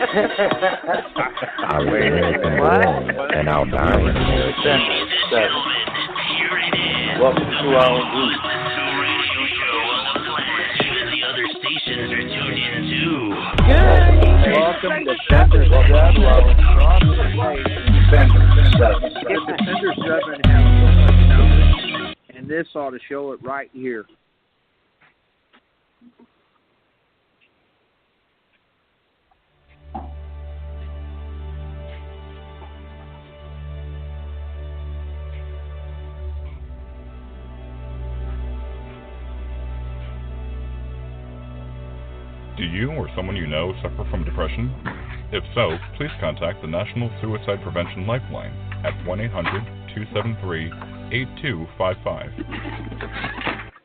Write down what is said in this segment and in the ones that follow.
I was American born, and I'll die in America. Welcome to our group. Welcome to Defenders If Defenders 7 has a number, and this ought to show it right here. Do you or someone you know suffer from depression? If so, please contact the National Suicide Prevention Lifeline at 1-800-273-8255.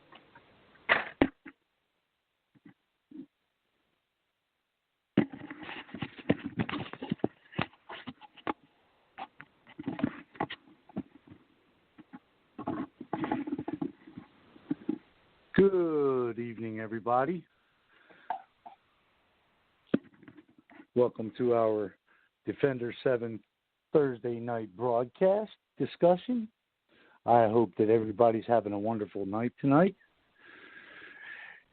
Good evening, everybody. Welcome to our Defenders 7 Thursday night broadcast discussion. I hope that everybody's having a wonderful night tonight.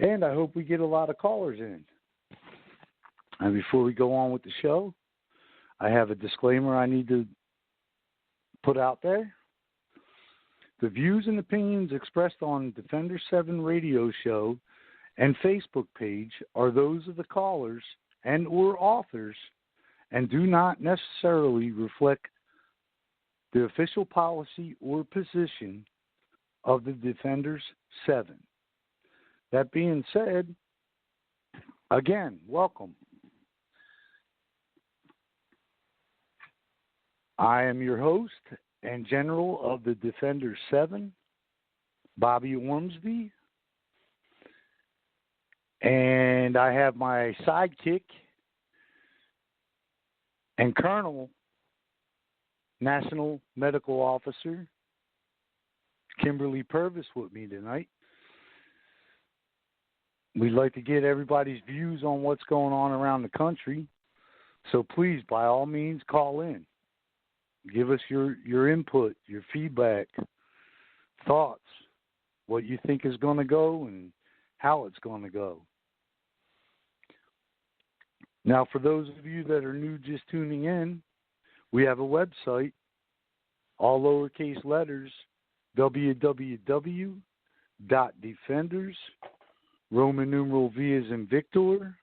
And I hope we get a lot of callers in. And before we go on with the show, I have a disclaimer I need to put out there. The views and opinions expressed on Defender 7 radio show and Facebook page are those of the callers and or authors and do not necessarily reflect the official policy or position of the Defenders 7. That being said, again, welcome. I am your host and General of the Defenders 7, Bobby Ormsby. And I have my sidekick and Colonel, National Medical Officer, Kimberly Purvis with me tonight. We'd like to get everybody's views on what's going on around the country. So please, by all means, call in. Give us your input, your feedback, thoughts, what you think is going to go and how it's going to go. Now, for those of you that are new just tuning in, we have a website, all lowercase letters, www.defenders, Roman numeral V as in Victor,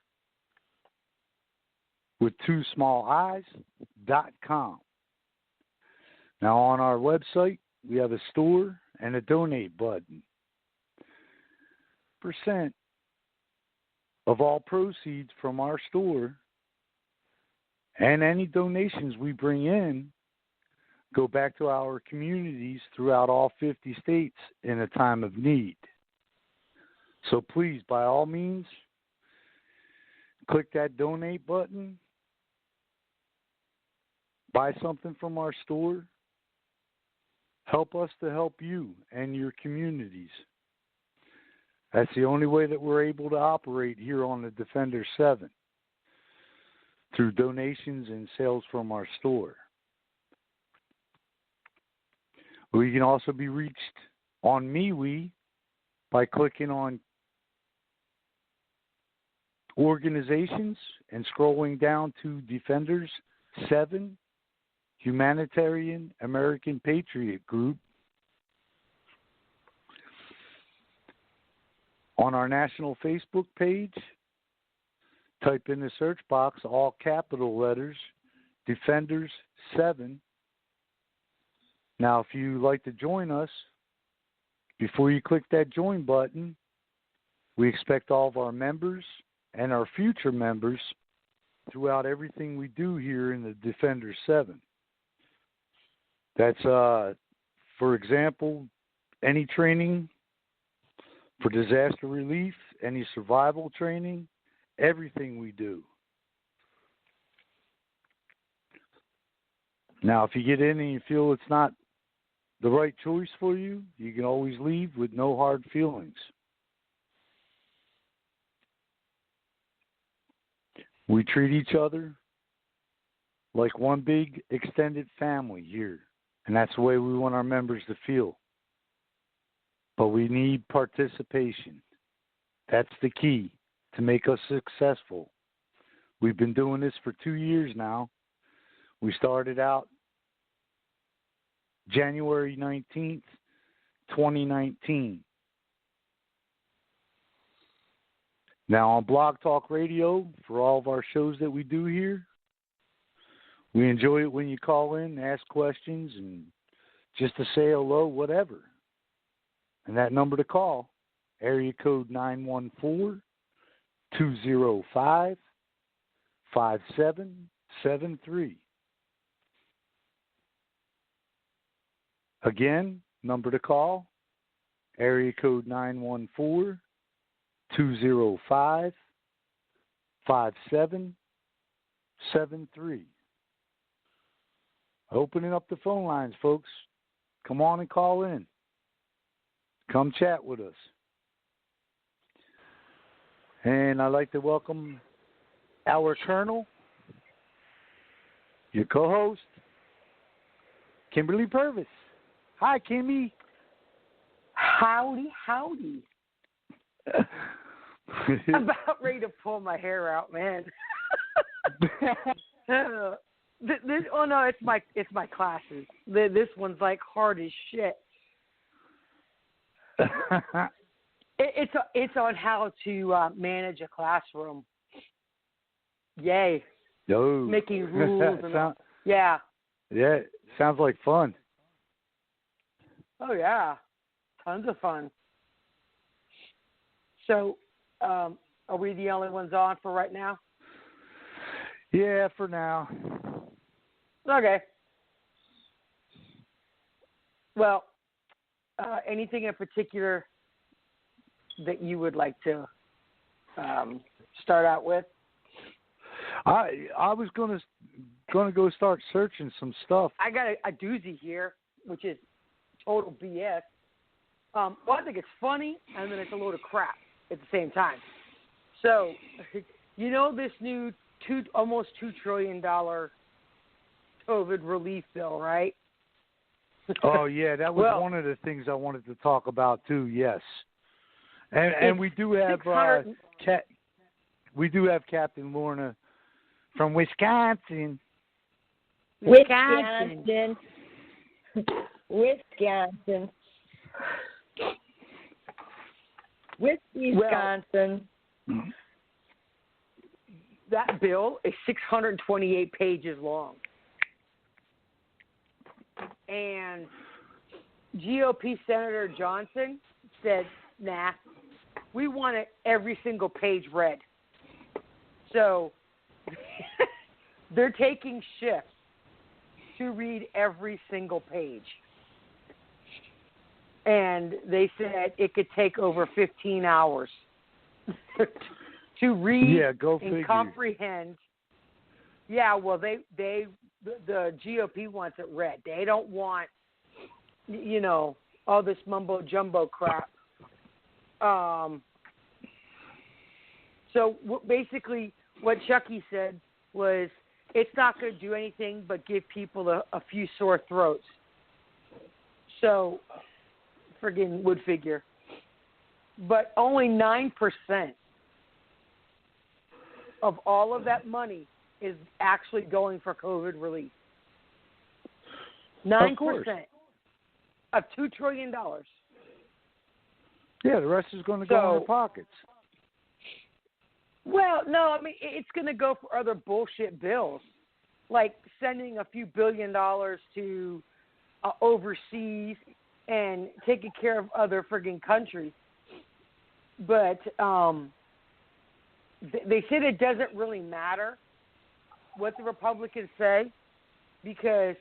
with 2 small i's.com. Now, on our website, we have a store and a donate button. % of all proceeds from our store and any donations we bring in go back to our communities throughout all 50 states in a time of need. So please, by all means, click that donate button, buy something from our store, help us to help you and your communities. That's the only way that we're able to operate here on the Defender 7, through donations and sales from our store. We can also be reached on MeWe by clicking on organizations and scrolling down to Defenders 7 Humanitarian American Patriot Group. On our national Facebook page, type in the search box, all capital letters, Defenders 7. Now, if you'd like to join us, before you click that join button, we expect all of our members and our future members throughout everything we do here in the Defenders 7. That's, for example, any training for disaster relief, any survival training, everything we do. Now, if you get in and you feel it's not the right choice for you, you can always leave with no hard feelings. We treat each other like one big extended family here. And that's the way we want our members to feel. But we need participation. That's the key to make us successful. We've been doing this for 2 years now. We started out January 19th, 2019. Now on Blog Talk Radio, for all of our shows that we do here, we enjoy it when you call in, ask questions, and just to say hello, whatever. And that number to call, area code 914-205-5773. Again, number to call, area code 914-205-5773. Opening up the phone lines, folks. Come on and call in. Come chat with us. And I'd like to welcome our Colonel, your co-host, Kimberly Purvis. Hi, Kimmy. Howdy, howdy. I'm about ready to pull my hair out, man. Oh no, it's my classes. This one's like hard as shit. It's on how to manage a classroom. Yay! Oh. Making rules and yeah. Yeah, sounds like fun. Oh yeah, tons of fun. So, are we the only ones on for right now? Yeah, for now. Okay. Well, anything in particular that you would like to start out with? I was gonna go start searching some stuff. I got a doozy here, which is total BS. Well, I think it's funny, and then it's a load of crap at the same time. So, you know this new almost $2 trillion COVID relief bill, right? Oh yeah, that was one of the things I wanted to talk about too. Yes, and we do have Captain Lorna from Wisconsin. Wisconsin. Wisconsin. That bill is 628 pages long. And GOP Senator Johnson said, nah, we want it every single page read. So they're taking shifts to read every single page. And they said it could take over 15 hours to read and comprehend. Yeah, well, the GOP wants it read. They don't want, all this mumbo jumbo crap. So basically, what Chucky said was, it's not going to do anything but give people a few sore throats. So, friggin' would figure. But only 9% of all of that money is actually going for COVID relief. 9% of $2 trillion. Yeah, the rest is going to go in their pockets. Well, no, I mean, it's going to go for other bullshit bills, like sending a few $1 billion to overseas and taking care of other friggin' countries. But they said it doesn't really matter what the Republicans say, because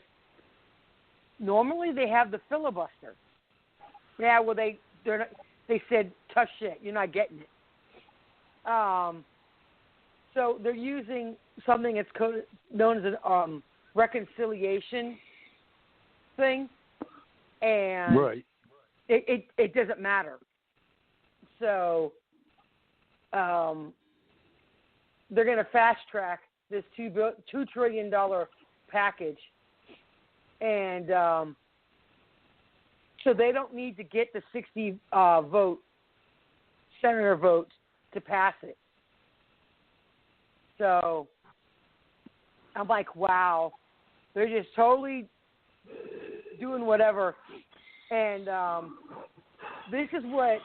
normally they have the filibuster. Yeah, well, they said, tough shit, you're not getting it. So they're using something that's known as a reconciliation thing, and it doesn't matter. So they're going to fast track this $2 trillion package, and so they don't need to get the 60 senator votes to pass it. So I'm like, wow, they're just totally doing whatever. And this is what,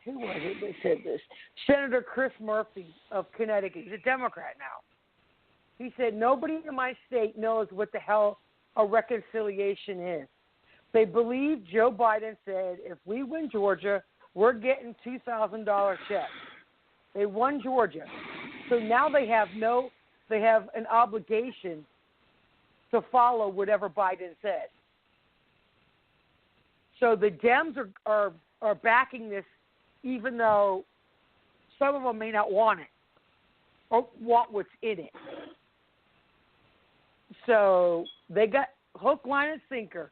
who was it that said this? Senator Chris Murphy of Connecticut. He's a Democrat now. He said, nobody in my state knows what the hell a reconciliation is. They believe Joe Biden said, if we win Georgia, we're getting $2,000 checks. They won Georgia. So now they have an obligation to follow whatever Biden says. So the Dems are backing this, even though some of them may not want it or want what's in it. So they got hook, line, and sinker.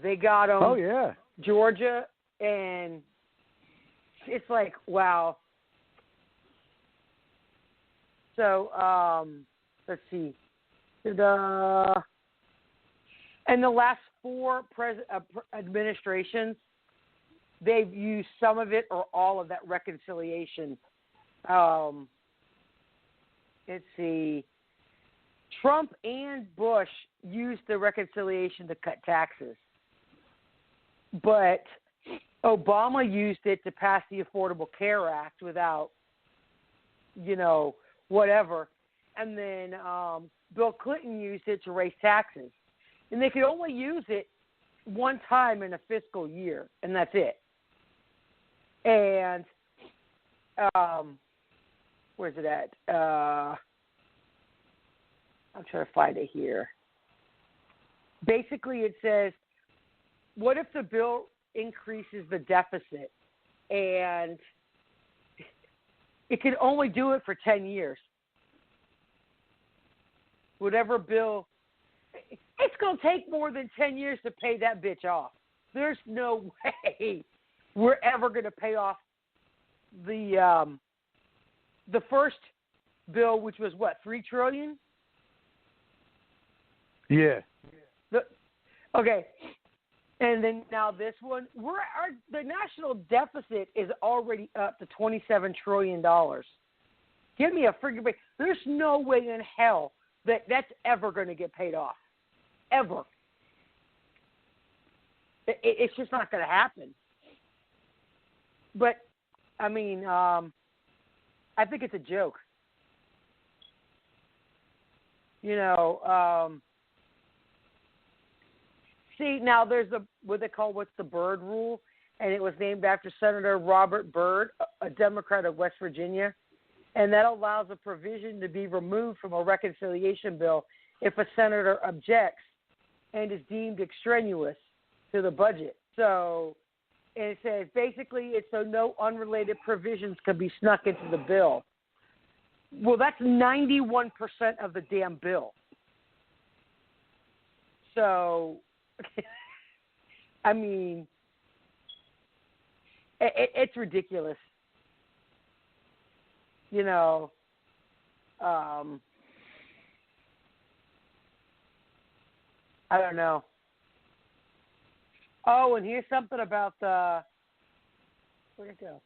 They got them. Oh, yeah. Georgia, and it's like, wow. So, let's see. And the last four administrations, they've used some of it or all of that reconciliation. Let's see. Trump and Bush used the reconciliation to cut taxes. But Obama used it to pass the Affordable Care Act without, whatever. And then Bill Clinton used it to raise taxes. And they could only use it one time in a fiscal year, and that's it. And where's it at? I'm trying to find it here. Basically, it says, what if the bill increases the deficit and it can only do it for 10 years? Whatever bill, it's going to take more than 10 years to pay that bitch off. There's no way we're ever going to pay off the first bill, which was what, $3 trillion? Yeah. Okay. And then now this one, the national deficit is already up to $27 trillion. Give me a freaking break. There's no way in hell that's ever going to get paid off. Ever. It's just not going to happen. But, I mean, I think it's a joke. See, now there's what they call what's the Byrd rule, and it was named after Senator Robert Byrd, a Democrat of West Virginia, and that allows a provision to be removed from a reconciliation bill if a senator objects and is deemed extraneous to the budget. So, and it says basically it's so no unrelated provisions can be snuck into the bill. Well, that's 91% of the damn bill. So, I mean, it's ridiculous. I don't know. Oh, and here's something about where'd it go?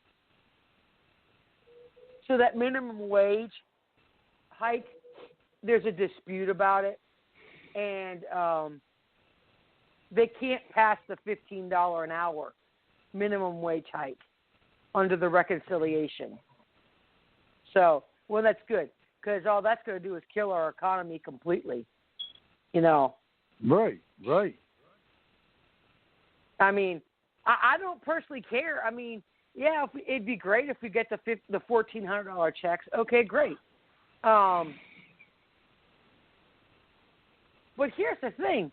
So that minimum wage hike, there's a dispute about it, and they can't pass the $15 an hour minimum wage hike under the reconciliation. So, well, that's good, because all that's going to do is kill our economy completely, Right. I mean, I don't personally care. I mean, yeah, it'd be great if we get the $1,400 checks. Okay, great. But here's the thing.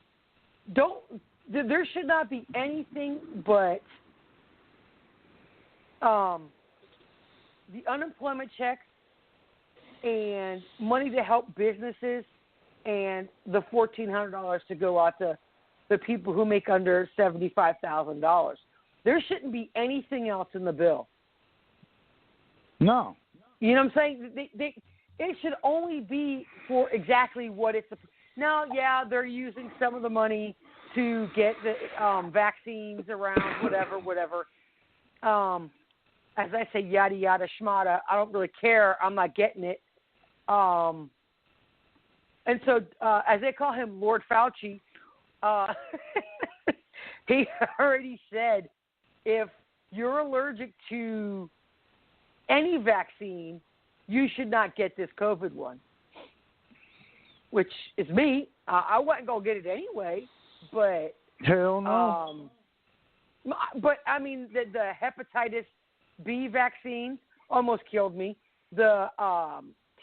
There should not be anything but the unemployment checks and money to help businesses and the $1,400 to go out to the people who make under $75,000. There shouldn't be anything else in the bill. No. You know what I'm saying? it should only be for exactly what it's. Now, yeah, they're using some of the money to get the vaccines around, whatever. As I say, yada, yada, schmata. I don't really care. I'm not getting it. And so, as they call him, Lord Fauci, he already said if you're allergic to any vaccine, you should not get this COVID one, which is me. I wasn't going to get it anyway, but... Hell no. But, I mean, the hepatitis B vaccine almost killed me. The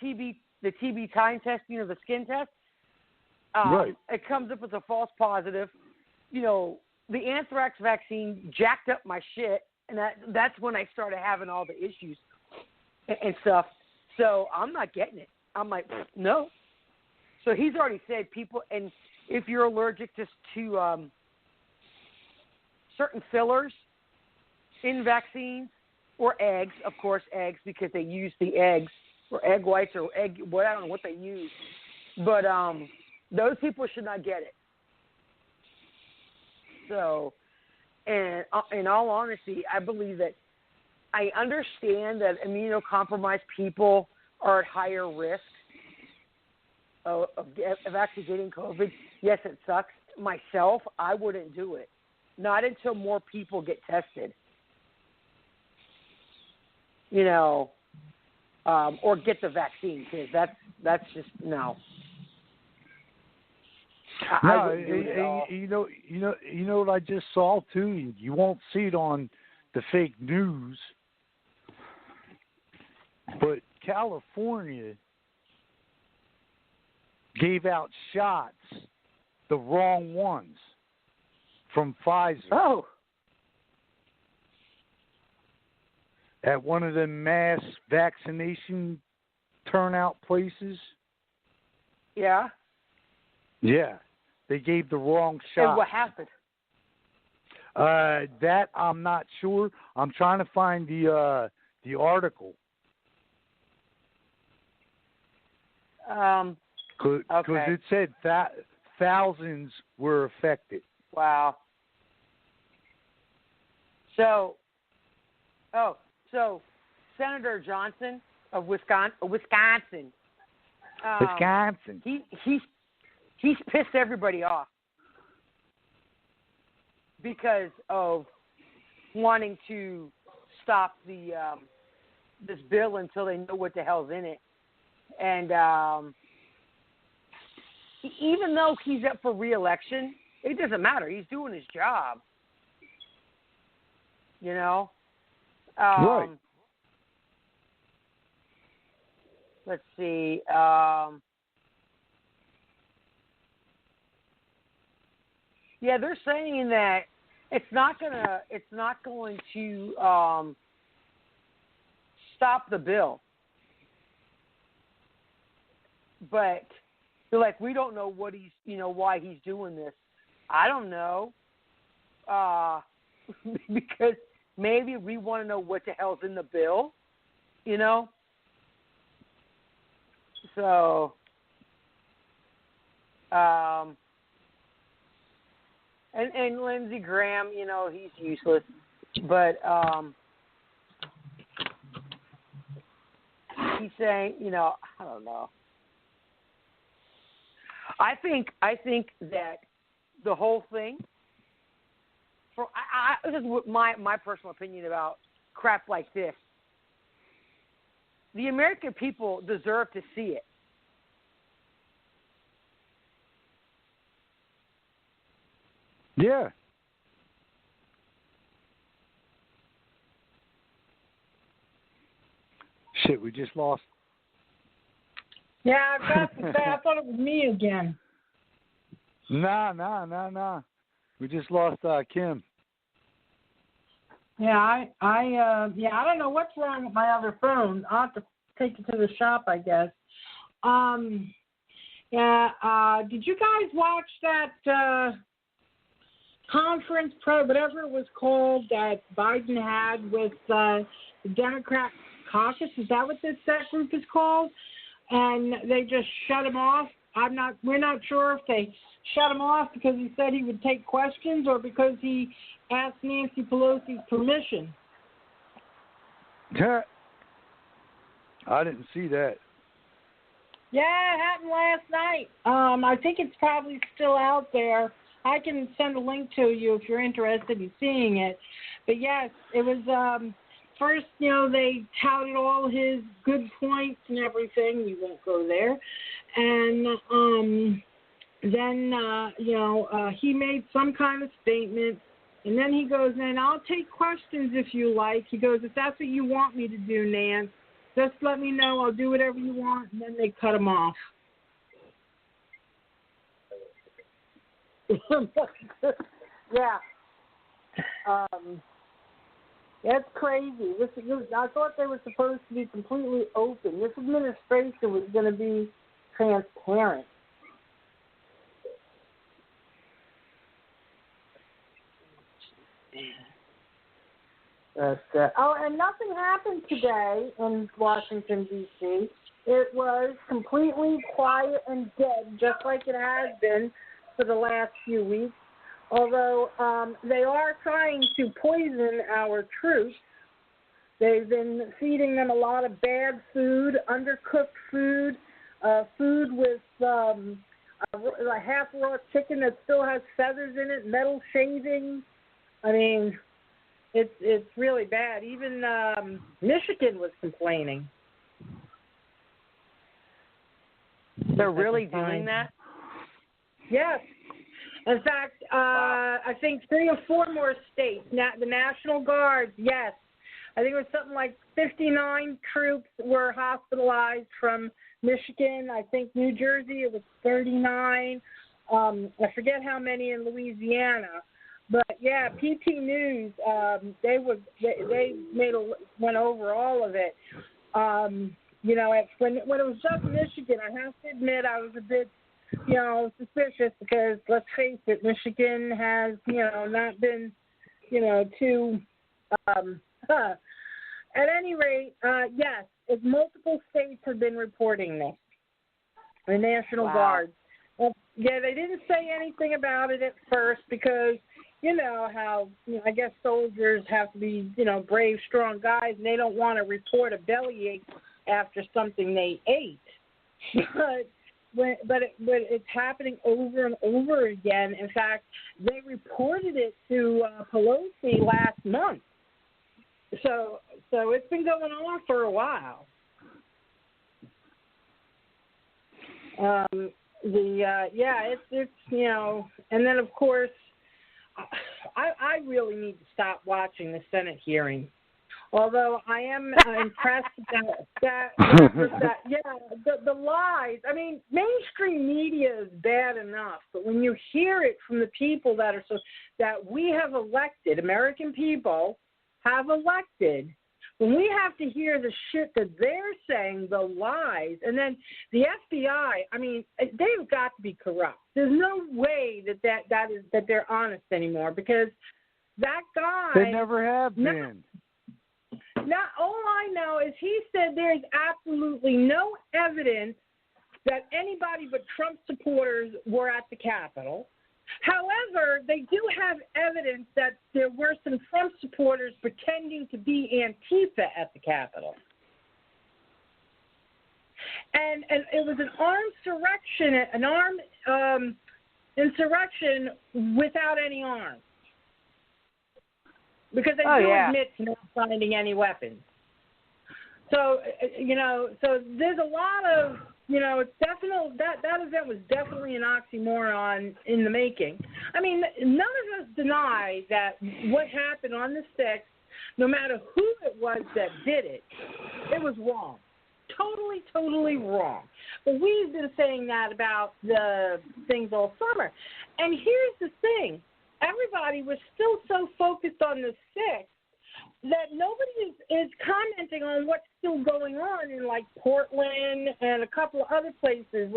TB time test, the skin test, right. It comes up as a false positive. The anthrax vaccine jacked up my shit, and that's when I started having all the issues and stuff. So I'm not getting it. I'm like, no. So he's already said people, and if you're allergic to certain fillers in vaccines or eggs, of course, eggs, because they use the eggs or egg whites or I don't know what they use. But those people should not get it. So, and in all honesty, I believe that I understand that immunocompromised people are at higher risk of actually getting COVID. Yes, it sucks. Myself, I wouldn't do it. Not until more people get tested. Or get the vaccine, because that's just no. No, you know what I just saw too. You won't see it on the fake news, but California gave out shots, the wrong ones, from Pfizer. Oh. At one of the mass vaccination turnout places. Yeah. Yeah. They gave the wrong shot. And what happened? That I'm not sure. I'm trying to find the article. Because it said thousands were affected. Wow. So Senator Johnson of Wisconsin. He's pissed everybody off because of wanting to stop this bill until they know what the hell's in it. And even though he's up for re-election, it doesn't matter. He's doing his job. Right. Let's see. Yeah, they're saying that it's not going to stop the bill. But they're like, we don't know what why he's doing this. I don't know. Because maybe we want to know what the hell's in the bill, So, and Lindsey Graham, he's useless, but he's saying, I don't know. I think that the whole thing. This is my personal opinion about crap like this. The American people deserve to see it. Yeah. Shit, we just lost. Yeah, I got to say, I thought it was me again. Nah. We just lost Kim. Yeah, I don't know what's wrong with my other phone. I'll have to take it to the shop, I guess. Did you guys watch that conference, whatever it was called, that Biden had with the Democrat caucus? Is that what that group is called? and they just shut him off. We're not sure if they shut him off because he said he would take questions or because he asked Nancy Pelosi's permission. I didn't see that. Yeah, it happened last night. I think it's probably still out there. I can send a link to you if you're interested in seeing it. But yes, it was first, they touted all his good points and everything. We won't go there. And then, he made some kind of statement. And then he goes, and I'll take questions if you like. He goes, if that's what you want me to do, Nan, just let me know. I'll do whatever you want. And then they cut him off. Yeah. That's crazy. I thought they were supposed to be completely open. This administration was going to be transparent. And nothing happened today in Washington, D.C. It was completely quiet and dead, just like it has been for the last few weeks. Although they are trying to poison our troops. They've been feeding them a lot of bad food, undercooked food, food with a half-raw chicken that still has feathers in it, metal shavings. I mean, it's really bad. Even Michigan was complaining. They're really doing that? Yes. In fact, I think 3 or 4 more states, the National Guard, yes. I think it was something like 59 troops were hospitalized from Michigan. I think New Jersey, it was 39. I forget how many in Louisiana. But, yeah, PT News, they went over all of it. When it was just Michigan, I have to admit I was a bit suspicious because, let's face it, Michigan has, not been, too, at any rate, yes, multiple states have been reporting this, the National Guard. Yeah, they didn't say anything about it at first because, how, I guess soldiers have to be, brave, strong guys, and they don't want to report a bellyache after something they ate. But it's happening over and over again. In fact, they reported it to Pelosi last month. So it's been going on for a while. It's and then of course, I really need to stop watching the Senate hearing. Although I am impressed that the lies. I mean, mainstream media is bad enough, but when you hear it from the people that we have elected, American people have elected, when we have to hear the shit that they're saying, the lies, and then the FBI, I mean, they've got to be corrupt. There's no way that they're honest anymore because that guy. They never have been. Now, all I know is he said there's absolutely no evidence that anybody but Trump supporters were at the Capitol. However, they do have evidence that there were some Trump supporters pretending to be Antifa at the Capitol. And it was an armed insurrection without any arms. Because they admit to not finding any weapons. So, so there's a lot of, it's definitely, that event was definitely an oxymoron in the making. I mean, none of us deny that what happened on the 6th, no matter who it was that did it, it was wrong. Totally, totally wrong. But we've been saying that about the things all summer. And here's the thing. Everybody was still so focused on the 6th that nobody is commenting on what's still going on in, like, Portland and a couple of other places.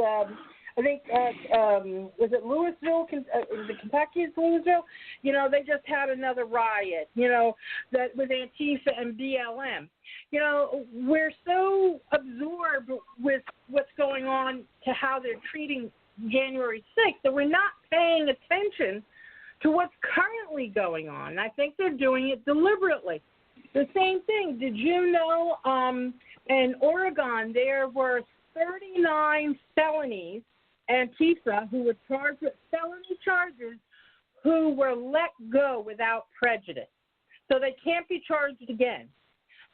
I think, was it Louisville? Was it Kentucky's Louisville? You know, they just had another riot, you know, that with Antifa and BLM. You know, we're so absorbed with what's going on to how they're treating January 6th that we're not paying attention to what's currently going on. I think they're doing it deliberately. The same thing. Did you know in Oregon there were 39 felonies, Antifa, who were charged with felony charges, who were let go without prejudice. So they can't be charged again.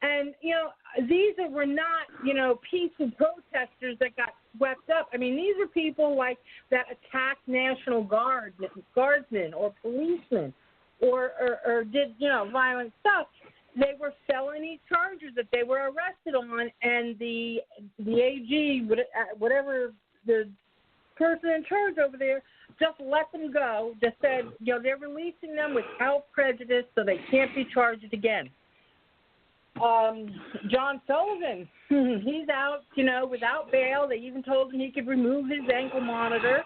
And, you know, these were not, you know, peaceful protesters that got swept up. I mean, these are people like that attacked National Guardsmen or policemen or did, you know, violent stuff. They were felony charges that they were arrested on, and the AG, whatever the person in charge over there, just let them go, just said, you know, they're releasing them without prejudice so they can't be charged again. John Sullivan, he's out, you know, without bail. They even told him he could remove his ankle monitor.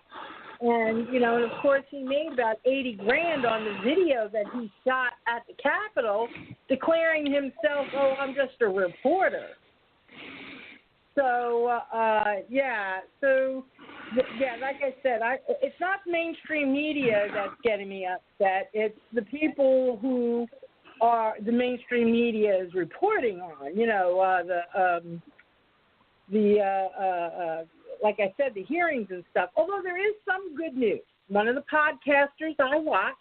And, you know, and of course he made about $80,000 on the video that he shot at the Capitol, declaring himself, oh, I'm just a reporter. So, yeah, like I said, it's not mainstream media that's getting me upset. It's the people who are the mainstream media is reporting on, you know, like I said, the hearings and stuff. Although there is some good news. One of the podcasters I watch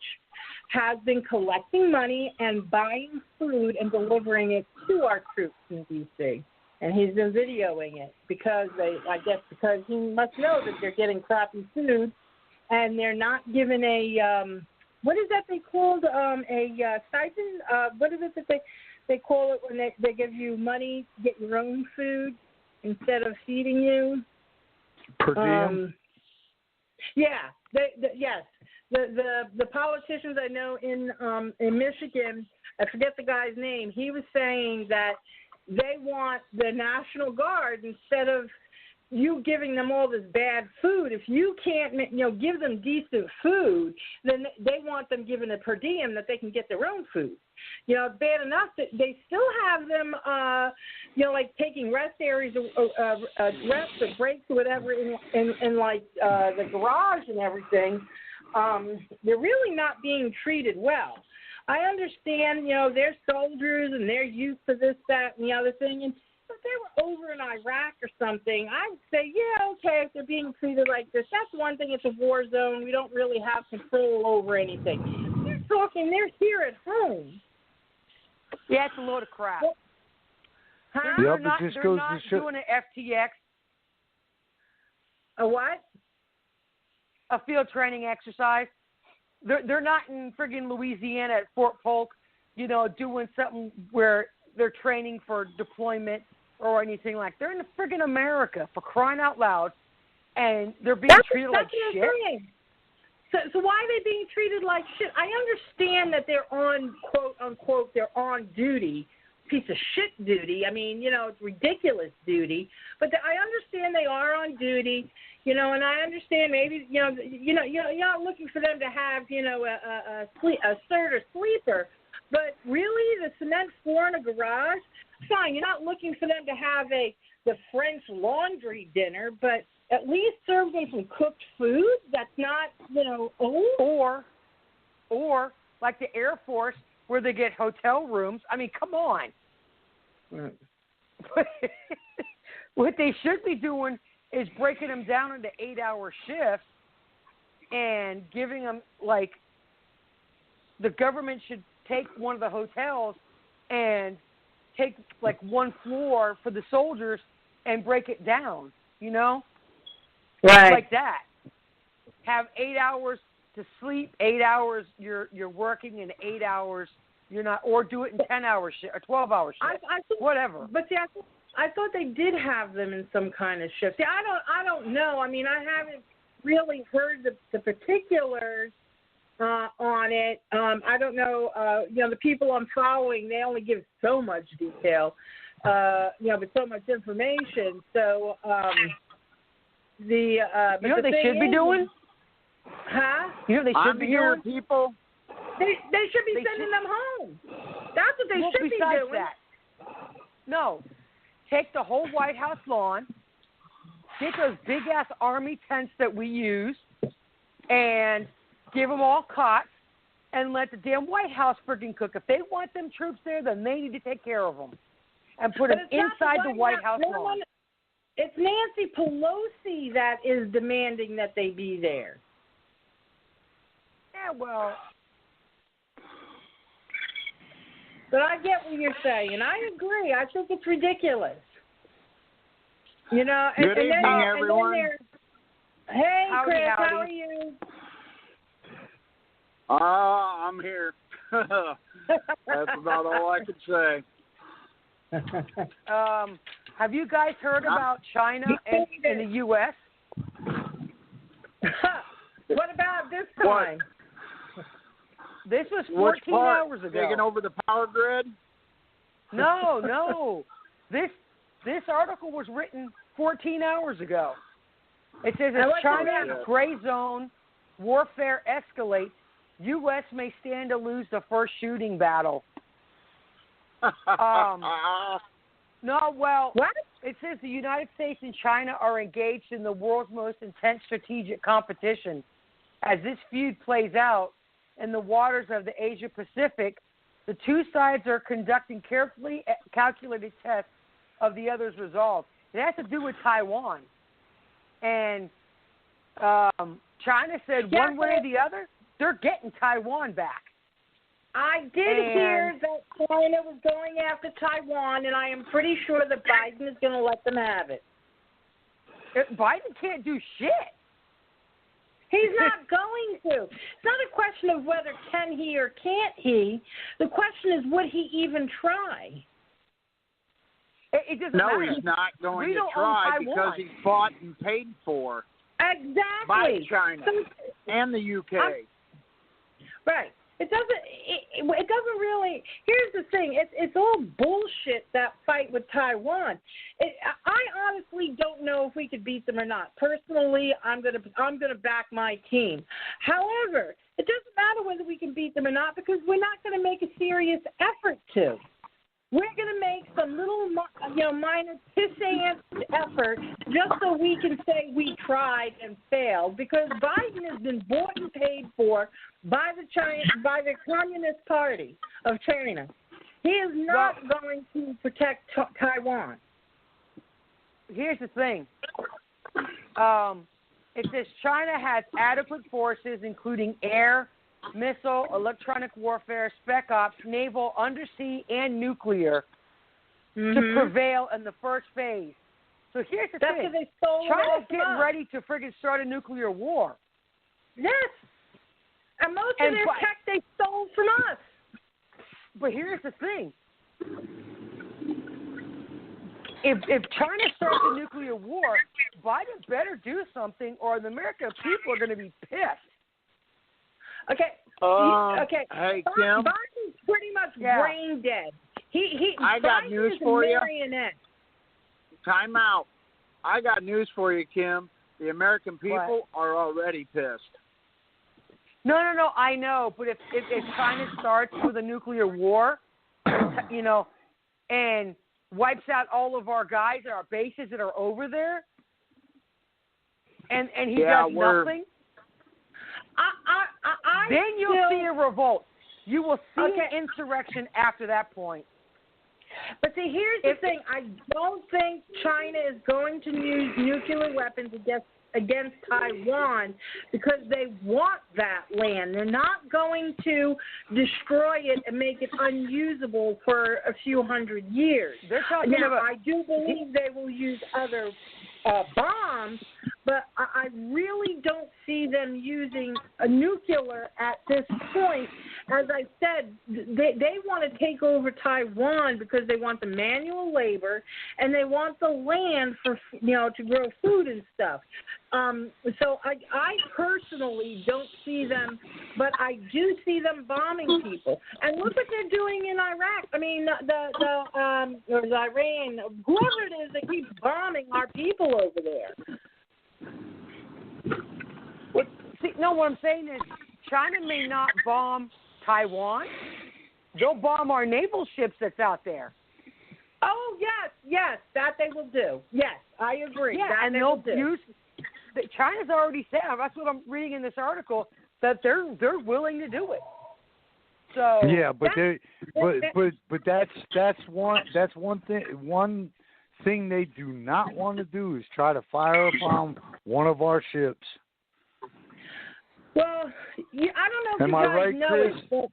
has been collecting money and buying food and delivering it to our troops in D.C. And he's been videoing it because because he must know that they're getting crappy food and they're not given a what is that they called a stipend? What is it that they call it when they give you money to get your own food instead of feeding you? Per diem? Yeah. Yes. The politicians I know in Michigan, I forget the guy's name. He was saying that they want the National Guard, instead of you giving them all this bad food, if you can't, you know, give them decent food, then they want them given a per diem that they can get their own food. You know, bad enough that they still have them, you know, like taking rest areas, rest or breaks or whatever in like the garage and everything. They're really not being treated well. I understand, you know, they're soldiers and they're used to this, that, and the other thing. And if they were over in Iraq or something, I would say, yeah, okay, if they're being treated like this, that's one thing. It's a war zone. We don't really have control over anything. They're here at home. Yeah, it's a load of crap. Well, huh? Yeah, They're not doing an FTX. A what? A field training exercise. They're not in friggin' Louisiana at Fort Polk, you know, doing something where they're training for deployment or anything like. They're in friggin' America, for crying out loud, and they're being treated like shit. So why are they being treated like shit? I understand that they're on, quote unquote, they're on duty, piece of shit duty. I mean, you know, it's ridiculous duty, but I understand they are on duty. You know, and I understand maybe, you're not looking for them to have, you know, a cert or sleeper, but really the cement floor in a garage, fine. You're not looking for them to have the French laundry dinner, but at least serve them some cooked food that's not, you know, old. Or like the Air Force where they get hotel rooms. I mean, come on. Right. What they should be doing is breaking them down into 8-hour shifts and giving them, like, the government should take one of the hotels and take, like, one floor for the soldiers and break it down, you know? Right. Like that. Have 8 hours to sleep, 8 hours you're working, and 8 hours you're not, or do it in 10-hour shift or 12-hour shift, whatever. But see, I thought they did have them in some kind of shift. See, I don't know. I mean, I haven't really heard the particulars on it. I don't know. You know, the people I'm following, they only give so much detail, you know, but so much information. So, You know what they should be doing? Huh? You know what they should be here, doing? people. They should be sending them home. That's what they should be besides doing. that, no. Take the whole White House lawn, get those big-ass Army tents that we use, and give them all cots, and let the damn White House freaking cook. If they want them troops there, then they need to take care of them and put them inside the White House lawn. It's Nancy Pelosi that is demanding that they be there. Yeah, well. But I get what you're saying. I agree. I think it's ridiculous. You know, Good evening, everyone. Hey, Howdy, Chris, howdy. how are you? I'm here. That's about all I can say. Have you guys heard about China and the U.S.? What about this time? This was Which 14 part? hours ago. Taking over the power grid? No. This article was written 14 hours ago. It says as China's gray zone warfare escalates, U.S. may stand to lose the first shooting battle. No, well, what? It says the United States and China are engaged in the world's most intense strategic competition. As this feud plays out in the waters of the Asia-Pacific, the two sides are conducting carefully calculated tests of the other's resolve. It has to do with Taiwan. And China said one way or the other, they're getting Taiwan back. I did hear that China was going after Taiwan, and I am pretty sure that Biden is going to let them have it. Biden can't do shit. He's not going to. It's not a question of whether can he or can't he. The question is, would he even try? It doesn't matter. No, he's not going to try because he's bought and paid for. Exactly. By China and the UK. Right. It doesn't really. Here's the thing. It's all bullshit, that fight with Taiwan. I honestly don't know if we could beat them or not. Personally, I'm gonna back my team. However, it doesn't matter whether we can beat them or not because we're not going to make a serious effort to. We're going to make some little, minor piss-ass effort just so we can say we tried and failed because Biden has been bought and paid for by the Communist Party of China. He is not going to protect Taiwan. Here's the thing. It says China has adequate forces, including air, missile, electronic warfare, spec ops, naval, undersea, and nuclear to prevail in the first phase. So here's the thing. China's getting ready to friggin' start a nuclear war. Yes. And most of their tech they stole from us. But here's the thing. If China starts a nuclear war, Biden better do something or the American people are going to be pissed. Okay. Hey, Kim. Biden's pretty much brain dead. I got news for you. Marionette. Time out. I got news for you, Kim. The American people are already pissed. No. I know, but if China starts with a nuclear war, and wipes out all of our guys and our bases that are over there, and he does nothing. Then you'll see a revolt. You will see an insurrection after that point. But see, here's the thing. I don't think China is going to use nuclear weapons against Taiwan because they want that land. They're not going to destroy it and make it unusable for a few hundred years. They're talking about. I do believe they will use other bombs, but I really don't see them using a nuclear at this point. As I said, they want to take over Taiwan because they want the manual labor and they want the land for to grow food and stuff. So I personally don't see them, but I do see them bombing people. And look what they're doing in Iraq. I mean, or Iran, whoever it is that keeps bombing our people over there. No, what I'm saying is China may not bomb Taiwan. They'll bomb our naval ships that's out there. Oh, yes, that they will do. Yes, I agree. Yeah, that and they'll they'll use. China's already said. That's what I'm reading in this article, that they're willing to do it. So yeah, but that's one thing they do not want to do is try to fire upon one of our ships. Well, I don't know if Am you I guys right, know Chris? it, but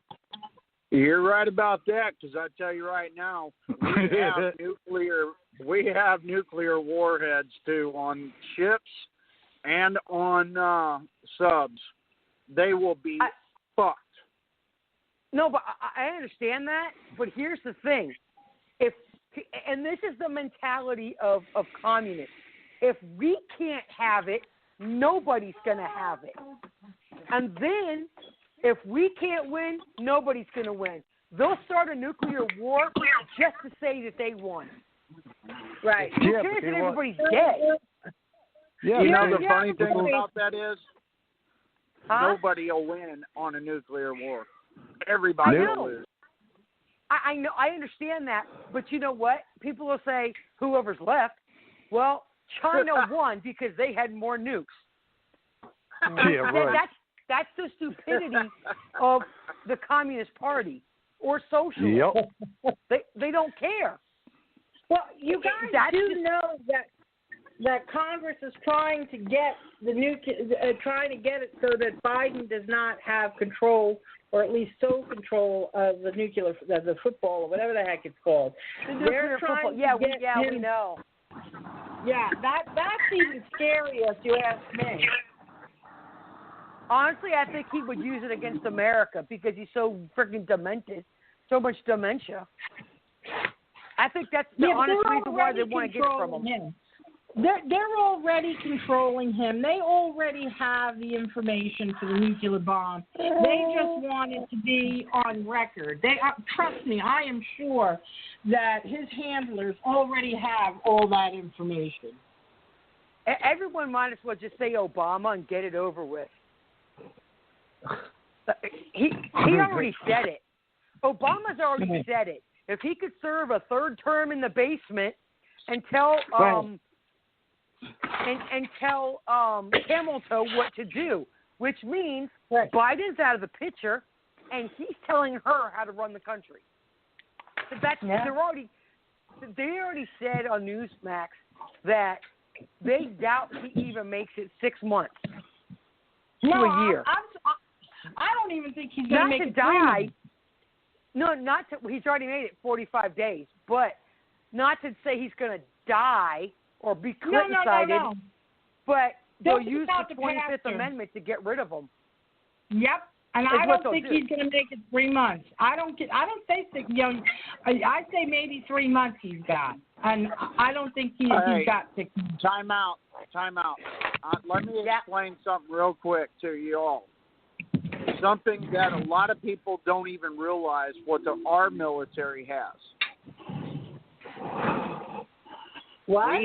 You're right about that, because I tell you right now, we have nuclear warheads too on ships and on subs. They will be fucked. No, but I understand that. But here's the thing: and this is the mentality of communists. If we can't have it, nobody's gonna have it. And then, if we can't win, nobody's going to win. They'll start a nuclear war just to say that they won. right. Who cares that everybody's dead? Yeah, You know the yeah, funny thing okay. about that is Huh? nobody will win on a nuclear war. Everybody I will know. lose. I know. I understand that. But you know what? People will say, whoever's left, well, China won because they had more nukes. Yeah, right. That's the stupidity of the Communist Party or socialism. Yep. They don't care. Well, you guys That's do just- know that Congress is trying to get trying to get it so that Biden does not have control, or at least sole control of the football or whatever the heck it's called. Nuclear football. Yeah, we know. Yeah, that's even scarier if you ask me. Honestly, I think he would use it against America because he's so freaking demented, so much dementia. I think that's the honest reason why they want to get it from him. They're already controlling him. They already have the information for the nuclear bomb. They just want it to be on record. Trust me, I am sure that his handlers already have all that information. Everyone might as well just say Obama and get it over with. He already said it. Obama's already said it. If he could serve a third term in the basement and tell Camel Toe what to do, which means Biden's out of the picture and he's telling her how to run the country. They already said on Newsmax that they doubt he even makes it 6 months to a year. I don't even think he's going to make it 3 months. No, he's already made it 45 days, but not to say he's going to die or be Clinton-sided, No. but they'll use about the to 25th pass him. Amendment to get rid of him. Yep. And I don't think he's going to make it 3 months. I don't say 6. I say maybe 3 months he's got, and I don't think he's got 6 months. Time out. Let me explain something real quick to you all. Something that a lot of people don't even realize what our military has. What?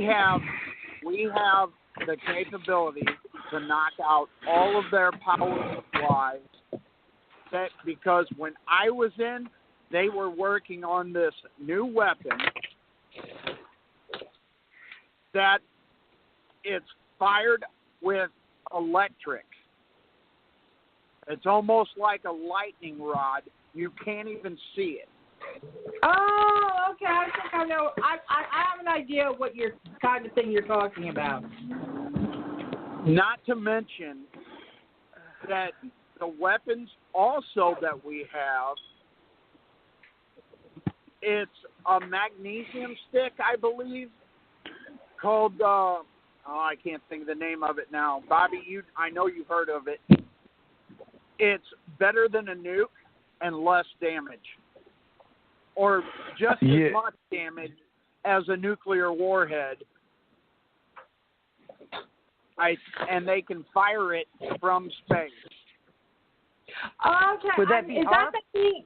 We have the capability to knock out all of their power supplies. Because when I was in, they were working on this new weapon that it's fired with electric. It's almost like a lightning rod. You can't even see it. Oh, okay. I think I know. I have an idea what kind of thing you're talking about. Not to mention that the weapons also that we have, it's a magnesium stick, I believe, called, I can't think of the name of it now. Bobby, I know you've heard of it. It's better than a nuke and less damage, or just as much damage as a nuclear warhead. And they can fire it from space. Okay. Would that be is hard? that the thing?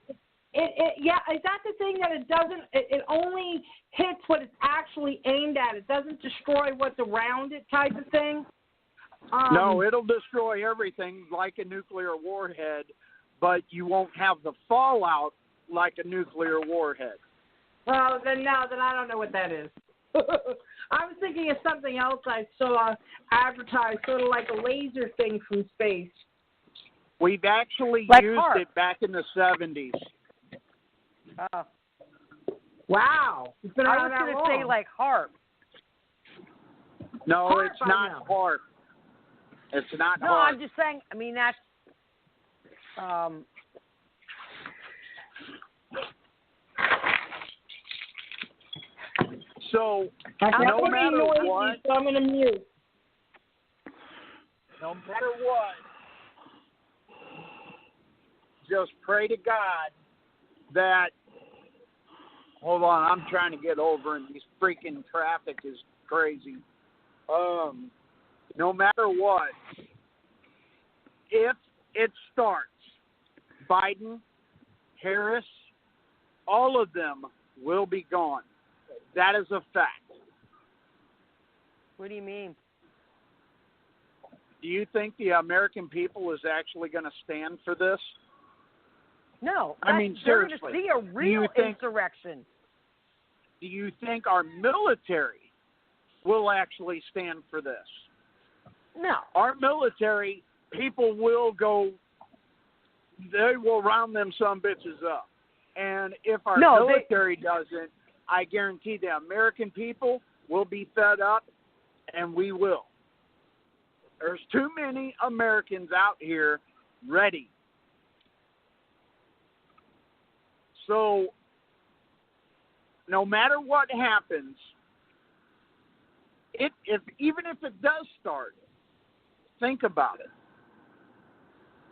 Is that the thing that it doesn't? It only hits what it's actually aimed at. It doesn't destroy what's around it, type of thing. No, it'll destroy everything like a nuclear warhead, but you won't have the fallout like a nuclear warhead. Well, then I don't know what that is. I was thinking of something else I saw advertised, sort of like a laser thing from space. We've actually Like used HARP. it back in the 70s. Wow. It's been I around was that going to long. say like HARP. No, HARP, it's I not know. HARP. It's not No, HARP. I'm just saying, I mean, that's, So, I'm no getting matter noisy, what, so I'm going to mute. no matter what, just pray to God that, hold on, I'm trying to get over and this freaking traffic is crazy. No matter what, if it starts, Biden, Harris, all of them will be gone. That is a fact. what do you mean? Do you think the American people is actually going to stand for this? No. I mean, they're going to seriously, see a real you think- insurrection. Do you think our military will actually stand for this? No. Our military people will go, they will round them some bitches up. And if our military doesn't, I guarantee the American people will be fed up, and we will. There's too many Americans out here ready. So, no matter what happens, even if it does start, think about it.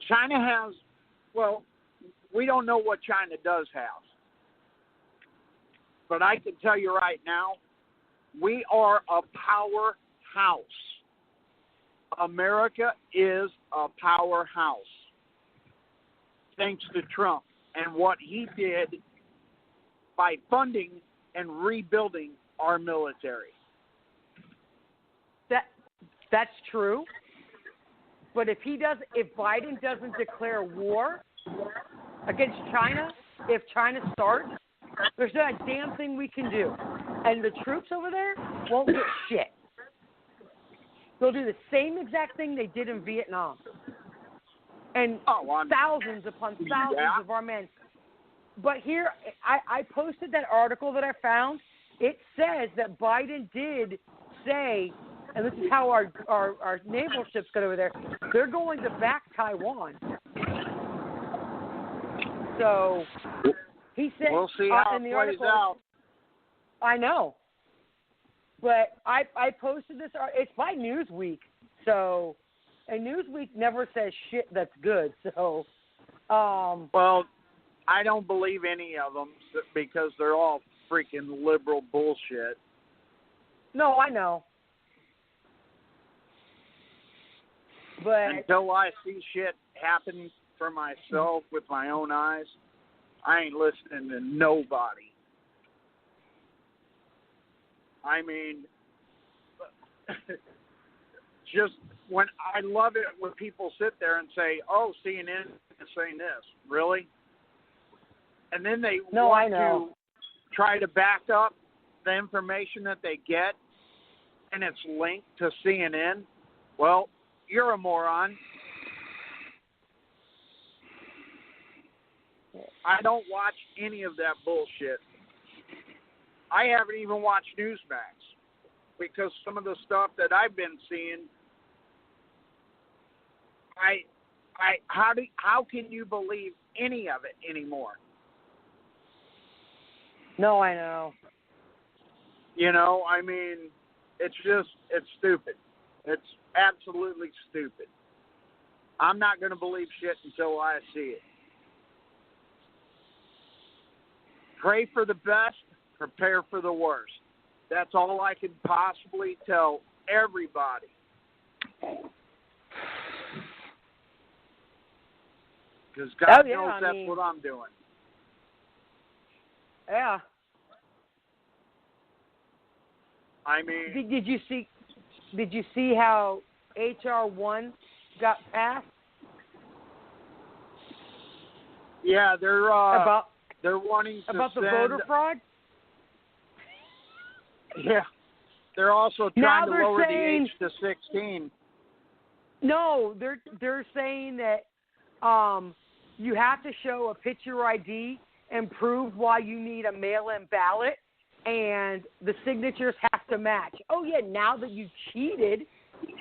China has, well, we don't know what China does have. But I can tell you right now, we are a powerhouse. America is a powerhouse. Thanks to Trump and what he did by funding and rebuilding our military. That's true. But if Biden doesn't declare war against China, if China starts, there's not a damn thing we can do. And the troops over there won't get shit. They'll do the same exact thing they did in Vietnam. And thousands upon thousands of our men. But here, I posted that article that I found. It says that Biden did say, and this is how our naval ships got over there, they're going to back Taiwan. So he said we'll see how in the it plays article, out. I know. But I posted this. It's by Newsweek. So, and Newsweek never says shit that's good. So, well, I don't believe any of them because they're all freaking liberal bullshit. No, I know. But until I see shit happen for myself with my own eyes, I ain't listening to nobody. I mean, just when I love it when people sit there and say, "Oh, CNN is saying this," really, and then they want to try to back up the information that they get, and it's linked to CNN. Well, you're a moron. I don't watch any of that bullshit. I haven't even watched Newsmax because some of the stuff that I've been seeing, how can you believe any of it anymore? No, I know. You know, I mean, it's stupid. It's absolutely stupid. I'm not going to believe shit until I see it. Pray for the best, prepare for the worst. That's all I can possibly tell everybody. Because God knows that's what I'm doing. Yeah. I mean, Did you see how H.R. 1 got passed? Yeah, they're About wanting to the send, voter fraud? Yeah, they're also Now trying to they're lower saying, the age to 16. No, they're saying that you have to show a picture ID and prove why you need a mail-in ballot, and the signatures have to match. Oh yeah, now that you cheated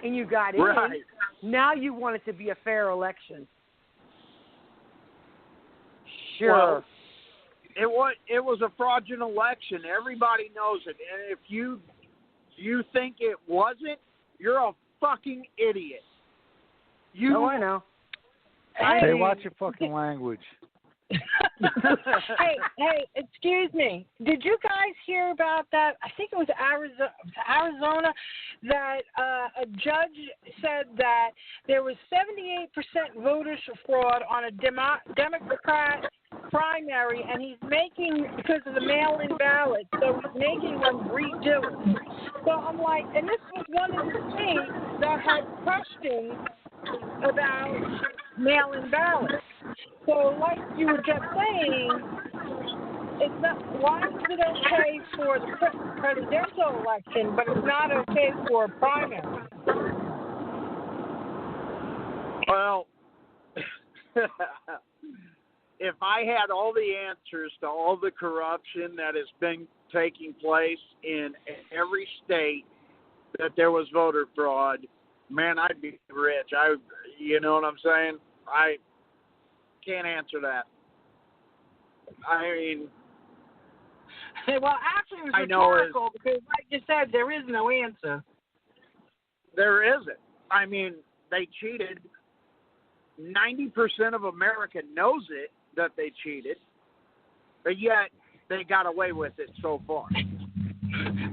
and you got in, Right. now you want it to be a fair election. Sure. Well, it was a fraudulent election. Everybody knows it. And if you think it wasn't, you're a fucking idiot. I know. Hey, watch your fucking language. Hey, excuse me. Did you guys hear about that? I think it was Arizona that a judge said that there was 78% voter fraud on a Democrat primary, and he's making, because of the mail-in ballot, so he's making them redo it. So I'm like, and this was one of the states that had questions about mail-in ballots. So like you were just saying, it's not, why is it okay for the presidential election, but it's not okay for a primary? Well, if I had all the answers to all the corruption that has been taking place in every state that there was voter fraud, man, I'd be rich. You know what I'm saying? I can't answer that. I mean, well, actually, it was I know rhetorical because, like you said, there is no answer. there isn't. I mean, they cheated. 90% of America knows it, that they cheated, but yet they got away with it so far.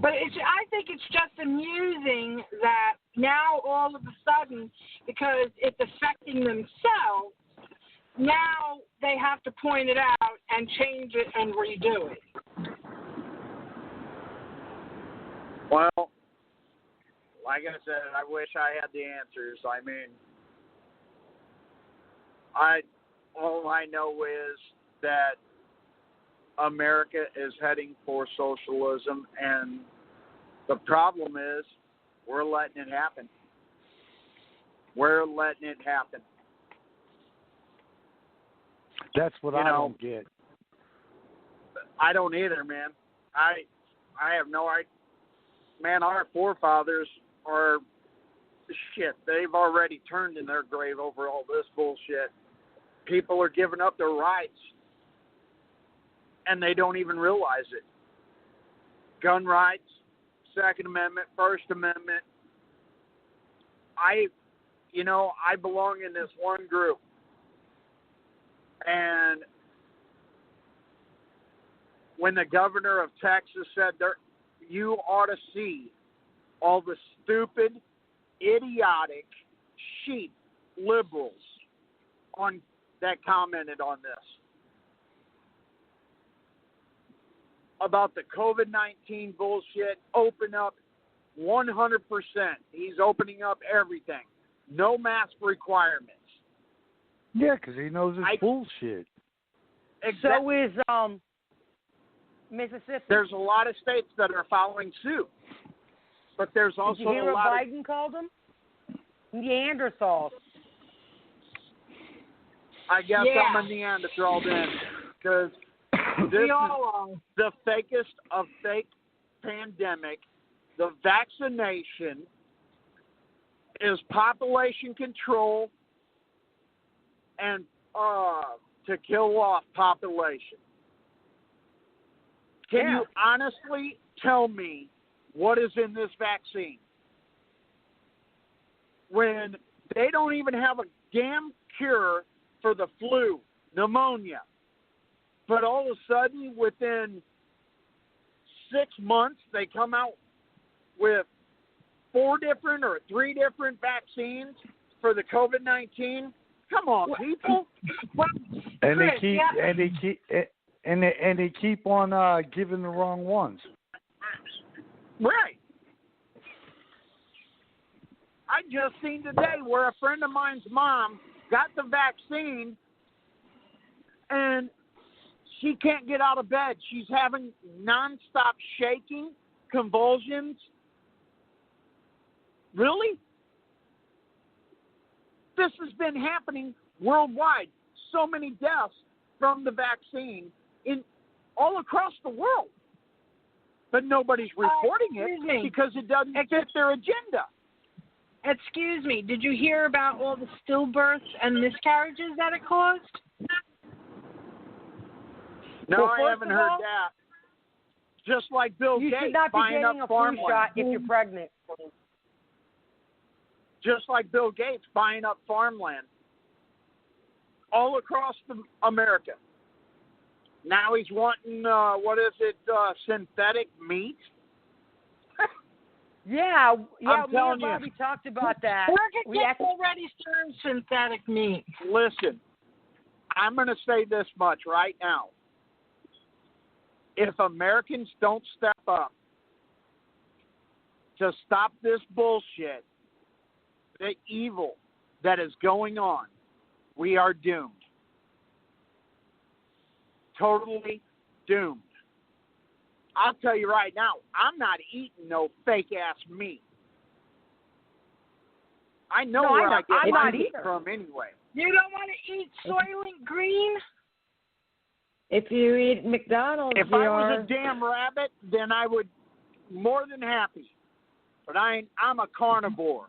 But I think it's just amusing that now all of a sudden, because it's affecting themselves, now they have to point it out and change it and redo it. Well, like I said, I wish I had the answers. I mean, all I know is that America is heading for socialism, and the problem is we're letting it happen. We're letting it happen. That's what I don't get. I don't either, man. I have no idea. Man, our forefathers are shit. They've already turned in their grave over all this bullshit. People are giving up their rights, and they don't even realize it. Gun rights, Second Amendment, First Amendment. I belong in this one group. And when the governor of Texas said, you ought to see all the stupid, idiotic, sheep liberals that commented on this about the COVID-19 bullshit, open up 100%. He's opening up everything. No mask requirements. Yeah, because he knows it's bullshit. Exactly. So is Mississippi. There's a lot of states that are following suit, but there's also Did you hear a what lot Biden called them? Neanderthals. I guess I'm a Neanderthal then, because this is the fakest of fake pandemic. The vaccination is population control and to kill off population. Can you honestly tell me what is in this vaccine when they don't even have a damn cure for the flu, pneumonia, but all of a sudden within 6 months they come out with 4 different or 3 different vaccines for the COVID-19? Come on, people! And they keep on giving the wrong ones. Right. I I just seen today where a friend of mine's mom got the vaccine and she can't get out of bed. She's having nonstop shaking, convulsions. Really? This has been happening worldwide. So many deaths from the vaccine in all across the world. But nobody's reporting it because it doesn't fit their agenda. Excuse me, did you hear about all the stillbirths and miscarriages that it caused? No, Well, I haven't heard all, that. Just like Bill you Gates should not be buying getting up a flu farmland. shot if you're pregnant. Just like Bill Gates buying up farmland all across America. Now he's wanting, synthetic meat? Yeah, me and telling Bobby you. talked about that. We already serve synthetic meat. Listen, I'm going to say this much right now. If Americans don't step up to stop this bullshit, the evil that is going on, we are doomed. Totally doomed. I'll tell you right now, I'm not eating no fake-ass meat. I know where I get my meat from anyway. You don't want to eat Soylent Green? If you eat McDonald's, if I was a damn rabbit, then I would more than happy. But I'm a carnivore.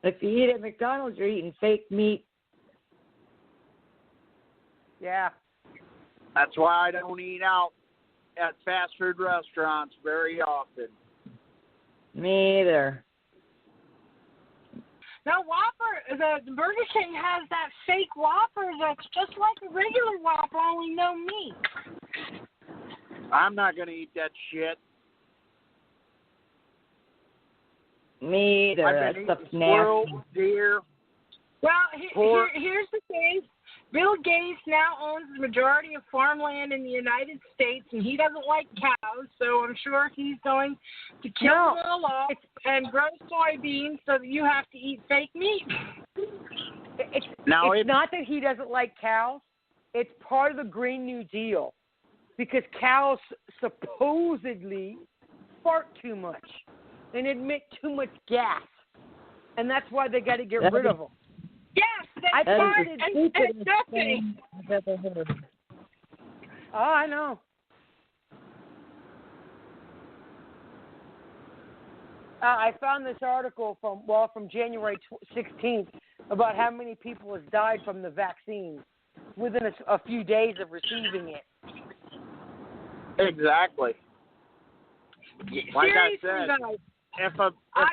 If you eat at McDonald's, you're eating fake meat. Yeah. That's why I don't eat out at fast food restaurants very often. Me either. Now, Whopper, the Burger King has that fake Whopper that's just like a regular Whopper, only no meat. I'm not going to eat that shit. Me either. I've been eating squirrel, deer. Well, here's the thing. Bill Gates now owns the majority of farmland in the United States, and he doesn't like cows, so I'm sure he's going to kill them all off and grow soybeans so that you have to eat fake meat. It's not that he doesn't like cows. It's part of the Green New Deal because cows supposedly fart too much and emit too much gas, and that's why they got to get rid of them. Yes, they farted and nothing. Oh, I know. I found this article from January 16th about how many people has died from the vaccine within a few days of receiving it. Exactly. Like I Seriously, said, if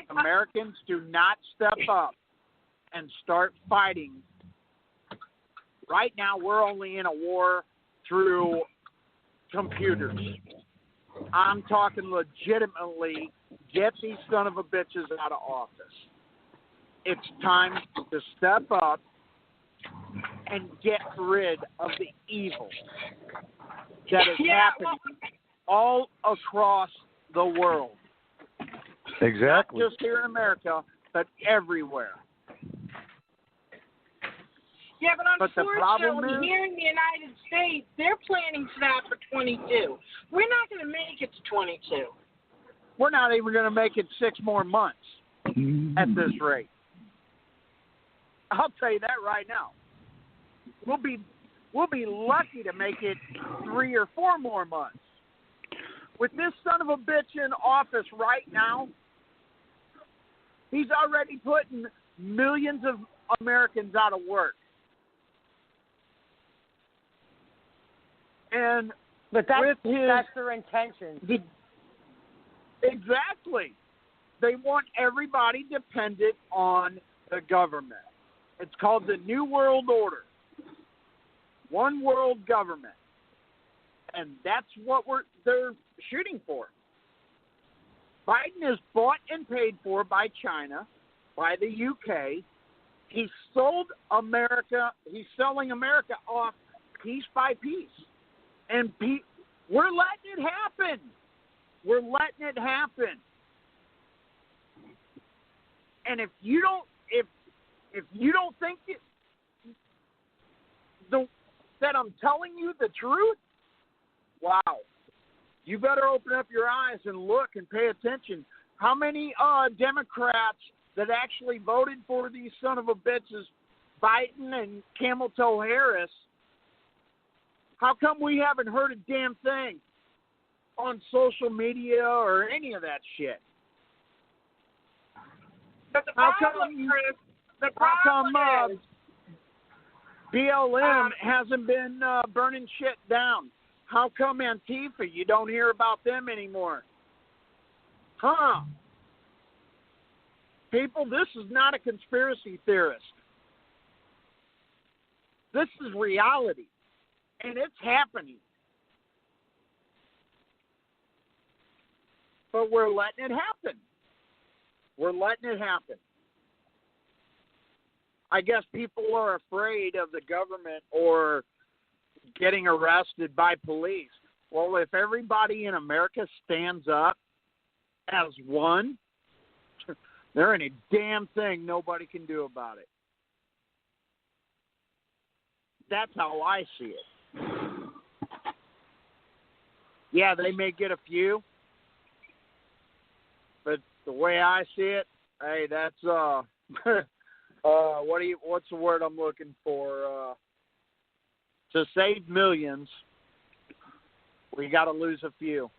Americans do not step up and start fighting, right now we're only in a war through computers. I'm talking legitimately, get these son of a bitches out of office. It's time to step up and get rid of the evil that is happening all across the world. Exactly. Not just here in America, but everywhere. Yeah, but the problem unfortunately, is, here in the United States, they're planning for that for 22. We're not going to make it to 22. we're not even going to make it 6 more months at this rate. I'll tell you that right now. We'll be lucky to make it 3 or 4 more months. With this son of a bitch in office right now, he's already putting millions of Americans out of work. But that's their intention. Exactly. They want everybody dependent on the government. It's called the New World Order. One world government. And that's what they're shooting for. Biden is bought and paid for by China, by the UK. He sold America. He's selling America off piece by piece. And we're letting it happen. We're letting it happen. And if you don't think that I'm telling you the truth, wow, you better open up your eyes and look and pay attention. How many Democrats that actually voted for these son of a bitches, Biden and Camel Toe Harris, how come we haven't heard a damn thing on social media or any of that shit? But the How problem, come, Chris, the how problem come is, BLM hasn't been burning shit down? How come Antifa, you don't hear about them anymore? Huh? People, this is not a conspiracy theorist. This is reality, and it's happening. But we're letting it happen. We're letting it happen. I guess people are afraid of the government or getting arrested by police. Well, if everybody in America stands up as one, there ain't a damn thing nobody can do about it. That's how I see it. Yeah, they may get a few, but the way I see it, hey, that's what's the word I'm looking for? To save millions, we got to lose a few.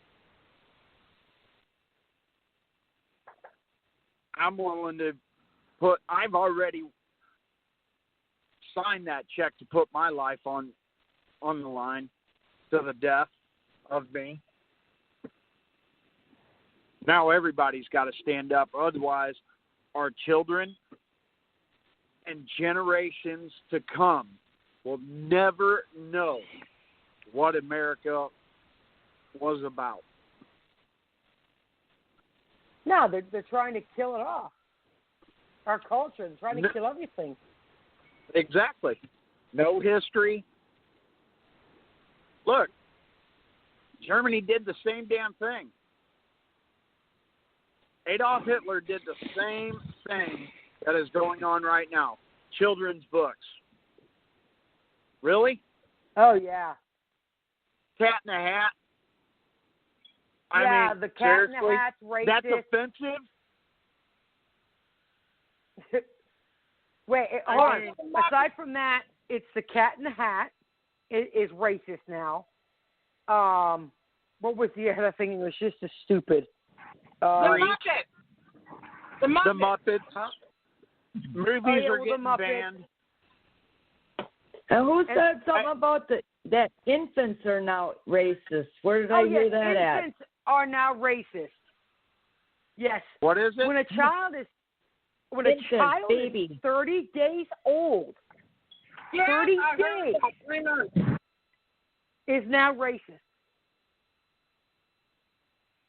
I'm willing to I've already signed that check to put my life on the line to the death of me. Now everybody's got to stand up. Otherwise, our children and generations to come will never know what America was about. No, they're trying to kill it off. Our culture, they're trying to kill everything. Exactly. No history. Look, Germany did the same damn thing. Adolf Hitler did the same thing that is going on right now. Children's books. Really? Oh, yeah. Cat in the Hat? Yeah, I mean, the Cat seriously? in the Hat's racist. That's offensive? Wait, hold on. Aside from that, it's the Cat in the Hat is racist now. What was the other thing? It was just as stupid. the Muppets. The Muppets. Huh? Movies are getting banned. And who said something about that infants are now racist? Where did I hear that at? Infants are now racist. Yes. What is it? When a child is Baby. is 30 days old, 30 days is now racist.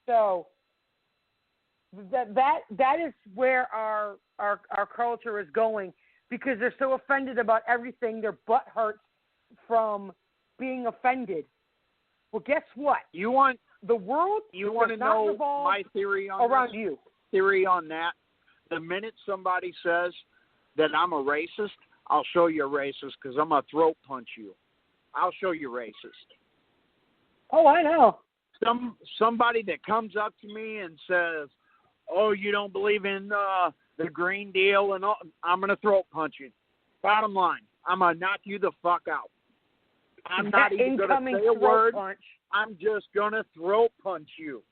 So that is where our culture is going, because they're so offended about everything. Their butt hurts from being offended. Well, guess what? You want the world? You want to know my theory on around this? You? Theory on that? The minute somebody says that I'm a racist, I'll show you a racist because I'm gonna throat punch you. I'll show you racist. Oh, I know. Somebody that comes up to me and says, "Oh, you don't believe in the Green Deal," and all, I'm gonna throat punch you. Bottom line, I'm gonna knock you the fuck out. I'm not even gonna say a word. Punch. I'm just gonna throat punch you.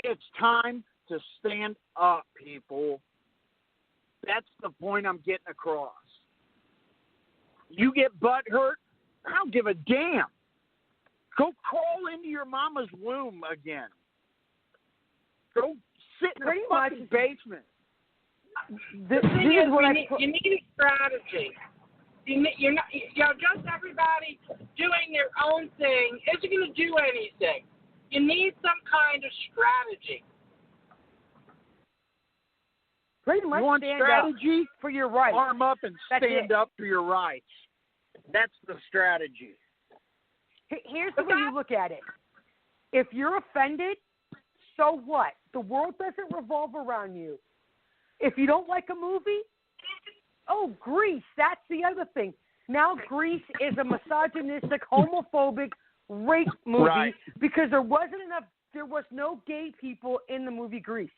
It's time to stand up, people. That's the point I'm getting across. You get butt hurt, I don't give a damn. Go crawl into your mama's womb again. Go sit in the fucking basement. The thing is, you need a strategy. Just everybody doing their own thing isn't going to do anything. You need some kind of strategy. Pretty much. You want strategy? For your rights. Arm up and stand up for your rights. That's the strategy. Here's the way you look at it. If you're offended, so what? The world doesn't revolve around you. if you don't like a movie, Grease, that's the other thing. Now Grease is a misogynistic, homophobic rape movie because there was no gay people in the movie Grease.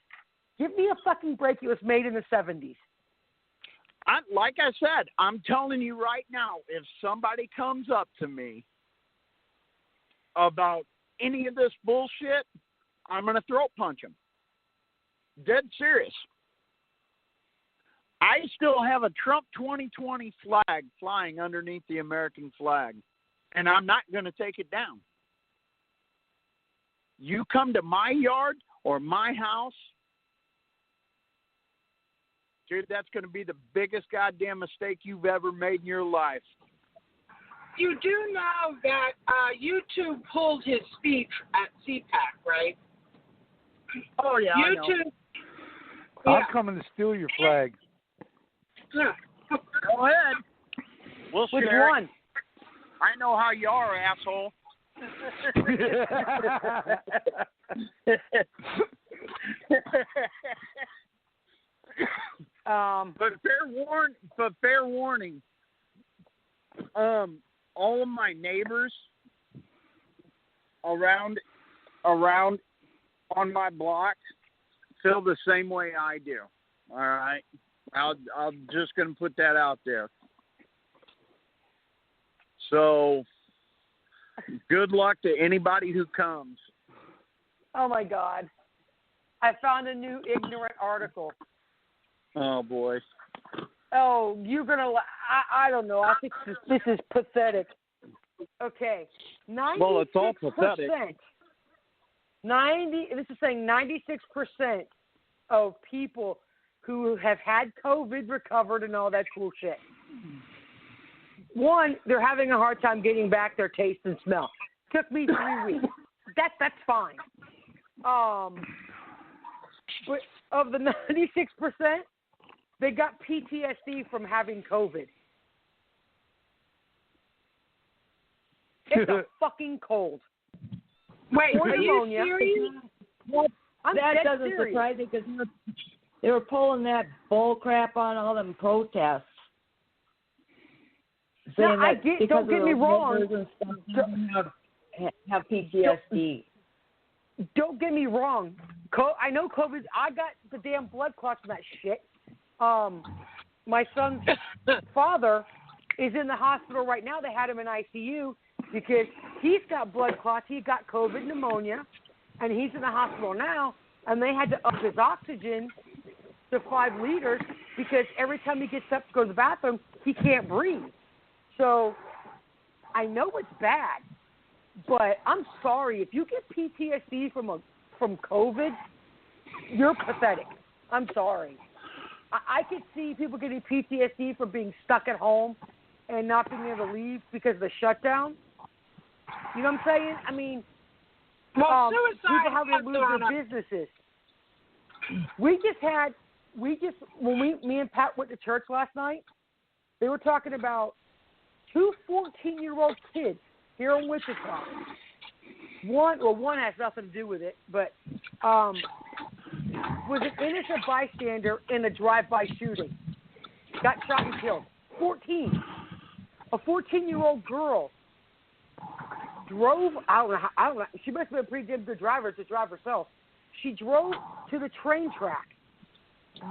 Give me a fucking break. It was made in the 70s. Like I said, I'm telling you right now, if somebody comes up to me about any of this bullshit, I'm going to throat punch them. Dead serious. I still have a Trump 2020 flag flying underneath the American flag, and I'm not going to take it down. You come to my yard or my house, dude, that's going to be the biggest goddamn mistake you've ever made in your life. You do know that YouTube pulled his speech at CPAC, right? Oh, yeah, YouTube. I'm coming to steal your flag. Yeah. Go ahead. We'll Which share one? it. I know how you are, asshole. But fair warning. All of my neighbors around on my block feel the same way I do. All right, I'm just gonna put that out there. So, good luck to anybody who comes. Oh my God! I found a new ignorant article. Oh boy. Oh, you're gonna. I don't know. I think this is pathetic. Okay, 96%. Well, it's all pathetic. This is saying 96% of people who have had COVID recovered and all that cool shit. One, they're having a hard time getting back their taste and smell. Took me 3 weeks. That's fine. But of the 96%, they got PTSD from having COVID. It's a fucking cold. Wait, Or are you pneumonia. serious? That doesn't serious. surprise me because they were pulling that bull crap on all them protests. Saying that because don't get me wrong. And stuff, have PTSD. Don't get me wrong. I know COVID. I got the damn blood clots from that shit. My son's father is in the hospital right now. They had him in ICU because he's got blood clots. He got COVID pneumonia, and he's in the hospital now. And they had to up his oxygen to 5 liters because every time he gets up to go to the bathroom, he can't breathe. So I know it's bad, but I'm sorry if you get PTSD from COVID, you're pathetic. I'm sorry. I could see people getting PTSD from being stuck at home and not being able to leave because of the shutdown. You know what I'm saying? I mean, people having to lose their businesses. Me and Pat went to church last night. They were talking about 2 14-year-old kids here in Wichita. One has nothing to do with it, but was an innocent bystander in a drive-by shooting. Got shot and killed. 14. A 14-year-old girl drove out. I don't know. She must have been a pretty damn good driver to drive herself. She drove to the train track,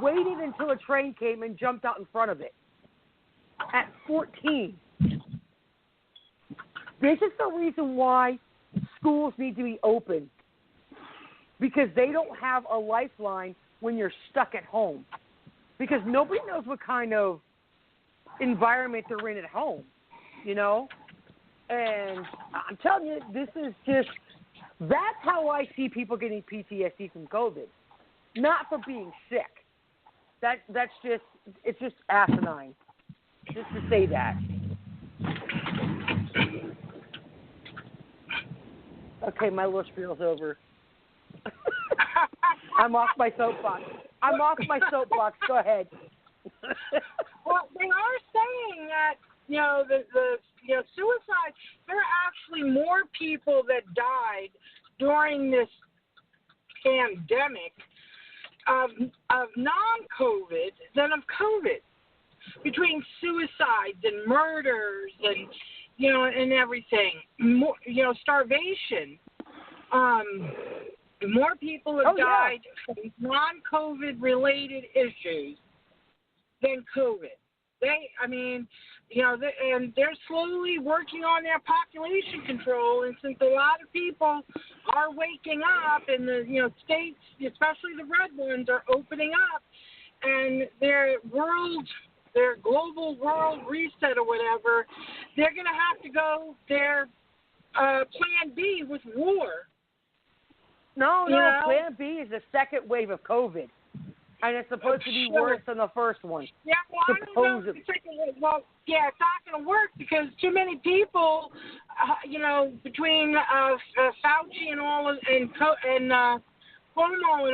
waited until a train came, and jumped out in front of it. At 14. This is the reason why schools need to be open. Because they don't have a lifeline when you're stuck at home. Because nobody knows what kind of environment they're in at home, you know? And I'm telling you, this is just, that's how I see people getting PTSD from COVID. Not for being sick. That's just, it's just asinine. Just to say that. Okay, my little spiel's over. I'm off my soapbox. Go ahead. Well, they are saying that, the suicide, there are actually more people that died during this pandemic of non-COVID than of COVID. Between suicides and murders and and everything, more, starvation. More people have died from non-COVID related issues than COVID. And they're slowly working on their population control. And since a lot of people are waking up, and the states, especially the red ones, are opening up, and their global world reset or whatever, they're going to have to go their plan B with war. No, plan B is the second wave of COVID. And it's supposed to be worse than the first one. Yeah, well, I don't know if the second wave. Well, yeah, it's not going to work because too many people, between Fauci and all of, and Cuomo and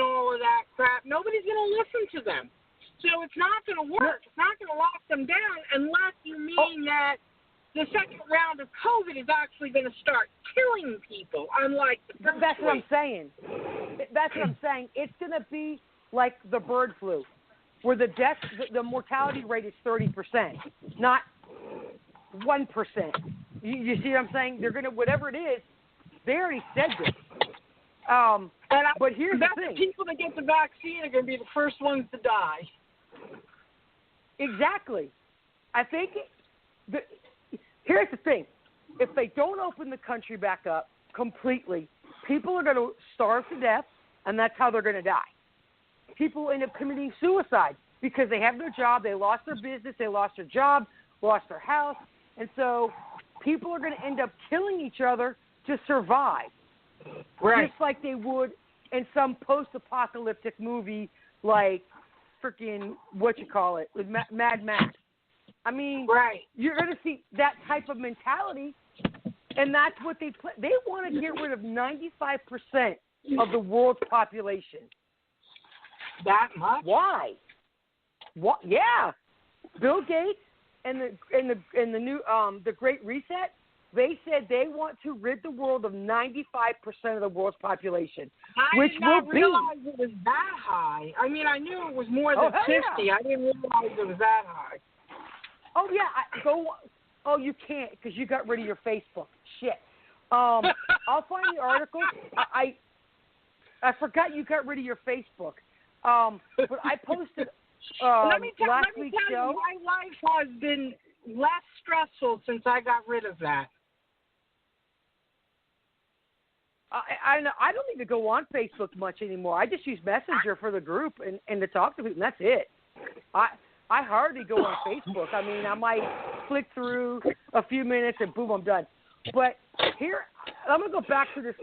all of that crap, nobody's going to listen to them. So it's not going to work. It's not going to lock them down unless you mean that the second round of COVID is actually going to start killing people, unlike the first That's what wave. I'm saying. That's what I'm saying. It's going to be like the bird flu, where the mortality rate is 30%, not 1%. You see what I'm saying? They're going to, whatever it is, they already said this. But here's the thing. The people that get the vaccine are going to be the first ones to die. Exactly. I think here's the thing. If they don't open the country back up completely, people are going to starve to death, and that's how they're going to die. People end up committing suicide because they have no job, they lost their business, they lost their job, lost their house, and so people are going to end up killing each other to survive. Right. Just like they would in some post-apocalyptic movie like freaking, with Mad Max. I mean, you're going to see that type of mentality, and that's what they want to get rid of 95% of the world's population. That much? Why? What? Yeah, Bill Gates and the new the Great Reset. They said they want to rid the world of 95% of the world's population, which did not will be. realize it was that high. I mean, I knew it was more than 50. Yeah. I didn't realize it was that high. Oh yeah, you can't because you got rid of your Facebook. Shit. I'll find the article. I forgot you got rid of your Facebook. But I posted let me tell last week's show. You, my life has been less stressful since I got rid of that. I don't need to go on Facebook much anymore. I just use Messenger for the group and to talk to people, and that's it. I hardly go on Facebook. I mean, I might click through a few minutes and boom, I'm done. But here, I'm going to go back to this,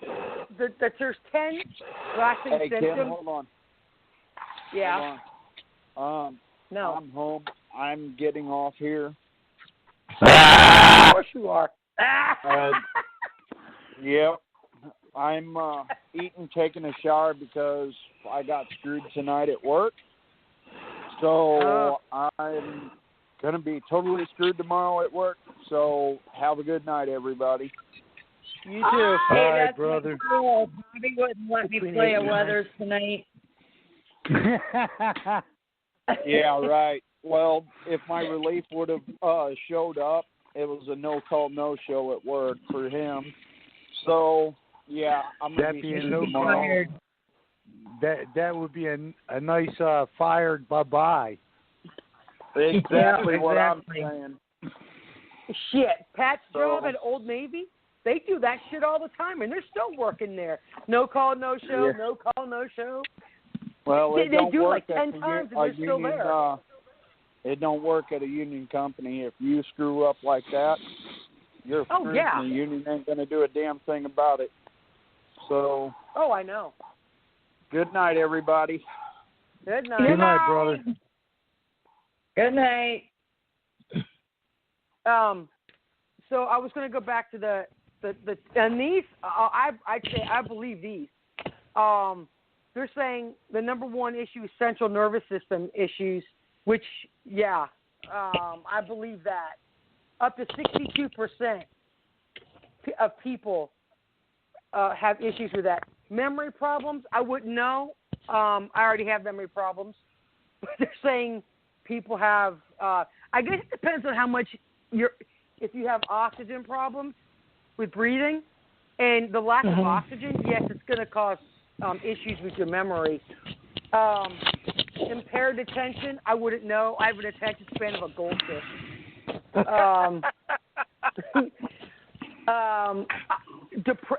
that there's 10 lasting symptoms. Hey, Kim, hold on. Yeah. Hold on. No. I'm home. I'm getting off here. Of course you are. Yep. I'm taking a shower because I got screwed tonight at work. So I'm going to be totally screwed tomorrow at work. So have a good night, everybody. You too. Hey, All right, that's brother. Cool. Bobby wouldn't let me play a Weathers tonight. Yeah, right. Well, if my relief would have showed up, it was a no-call, no-show at work for him. So, yeah, I'm going to be a no tomorrow. That would be a nice fired bye-bye. Exactly what I'm saying. Shit, Pat's job at Old Navy, they do that shit all the time, and they're still working there. No call, no show, no call, no show. Well, they do like 10 times, and they're still there. It don't work at a union company. If you screw up like that, you're screwed, and the union ain't going to do a damn thing about it. So. Oh, I know. Good night, everybody. Good night. Good night, brother. Good night. So I was going to go back to the and these I'd say I believe these. They're saying the number one issue is central nervous system issues, which I believe that up to 62% of people have issues with that. Memory problems, I wouldn't know. I already have memory problems. But they're saying people have. I guess it depends on how much if you have oxygen problems with breathing, and the lack of oxygen, yes, it's going to cause issues with your memory. Impaired attention, I wouldn't know. I have an attention span of a goldfish.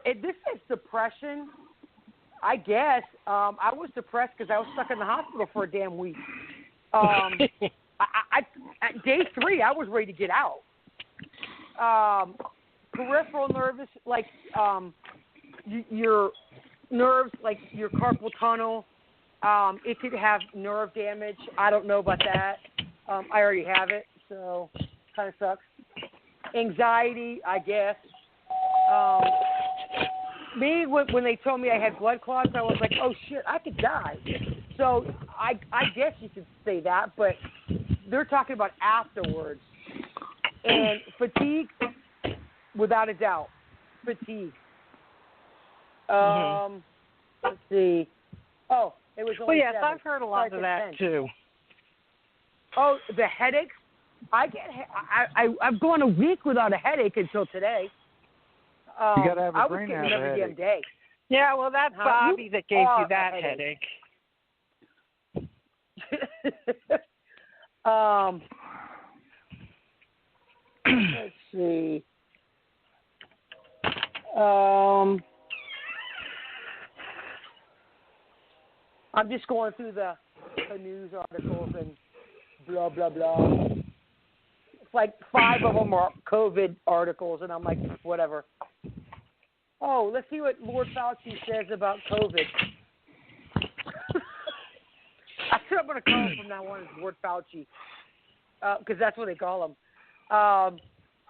This is depression, I guess. I was depressed because I was stuck in the hospital for a damn week. At day 3, I was ready to get out. Peripheral nervous, like your nerves, like your carpal tunnel. It could have nerve damage. I don't know about that. I already have it, so kind of sucks. Anxiety, I guess. Me, when they told me I had blood clots, I was like, oh, shit, I could die. So I guess you could say that, but they're talking about afterwards. And fatigue, without a doubt. Fatigue. Let's see. Oh, it was only 7. I've heard a lot of that, 10. too. Oh, the headaches? I've gone a week without a headache until today. You got to have a brain I was getting every damn day. Yeah, well, that's Bobby that gave you that headache. Let's see. I'm just going through the news articles and blah, blah, blah. It's like 5 of them are COVID articles, and I'm like, whatever. Oh, let's see what Lord Fauci says about COVID. I think I'm going to call him from now on as Lord Fauci, because that's what they call him.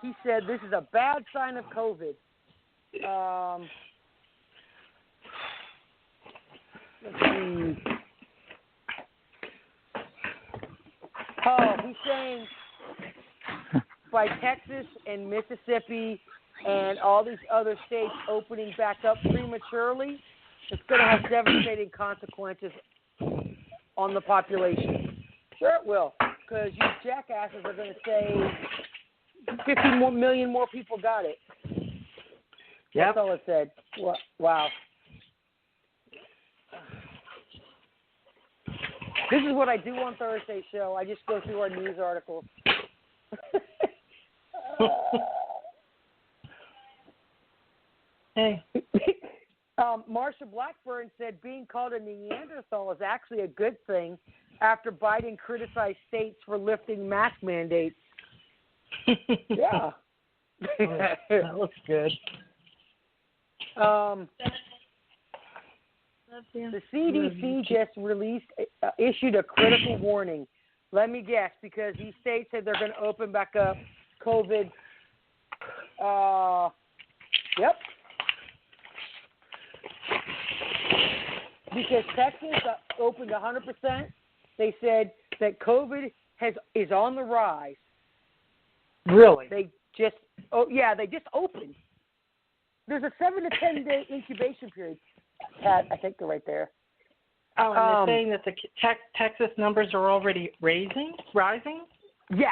He said this is a bad sign of COVID. Let's see. Oh, he's saying by Texas and Mississippi and all these other states opening back up prematurely, it's going to have devastating consequences on the population. Sure it will, because you jackasses are going to say 50 million more people got it. Yep. That's all it said. Wow. This is what I do on Thursday show. I just go through our news articles. Hey. Marsha Blackburn said being called a Neanderthal is actually a good thing after Biden criticized states for lifting mask mandates. Yeah. That looks good. The CDC just issued a critical warning. Let me guess, because these states said they're going to open back up COVID. Yep. Because Texas opened 100%. They said that COVID is on the rise. Really? They just opened. There's a 7 to 10 day incubation period. Pat, I think they're right there. Oh, and they're saying that the Texas numbers are already rising? Yeah.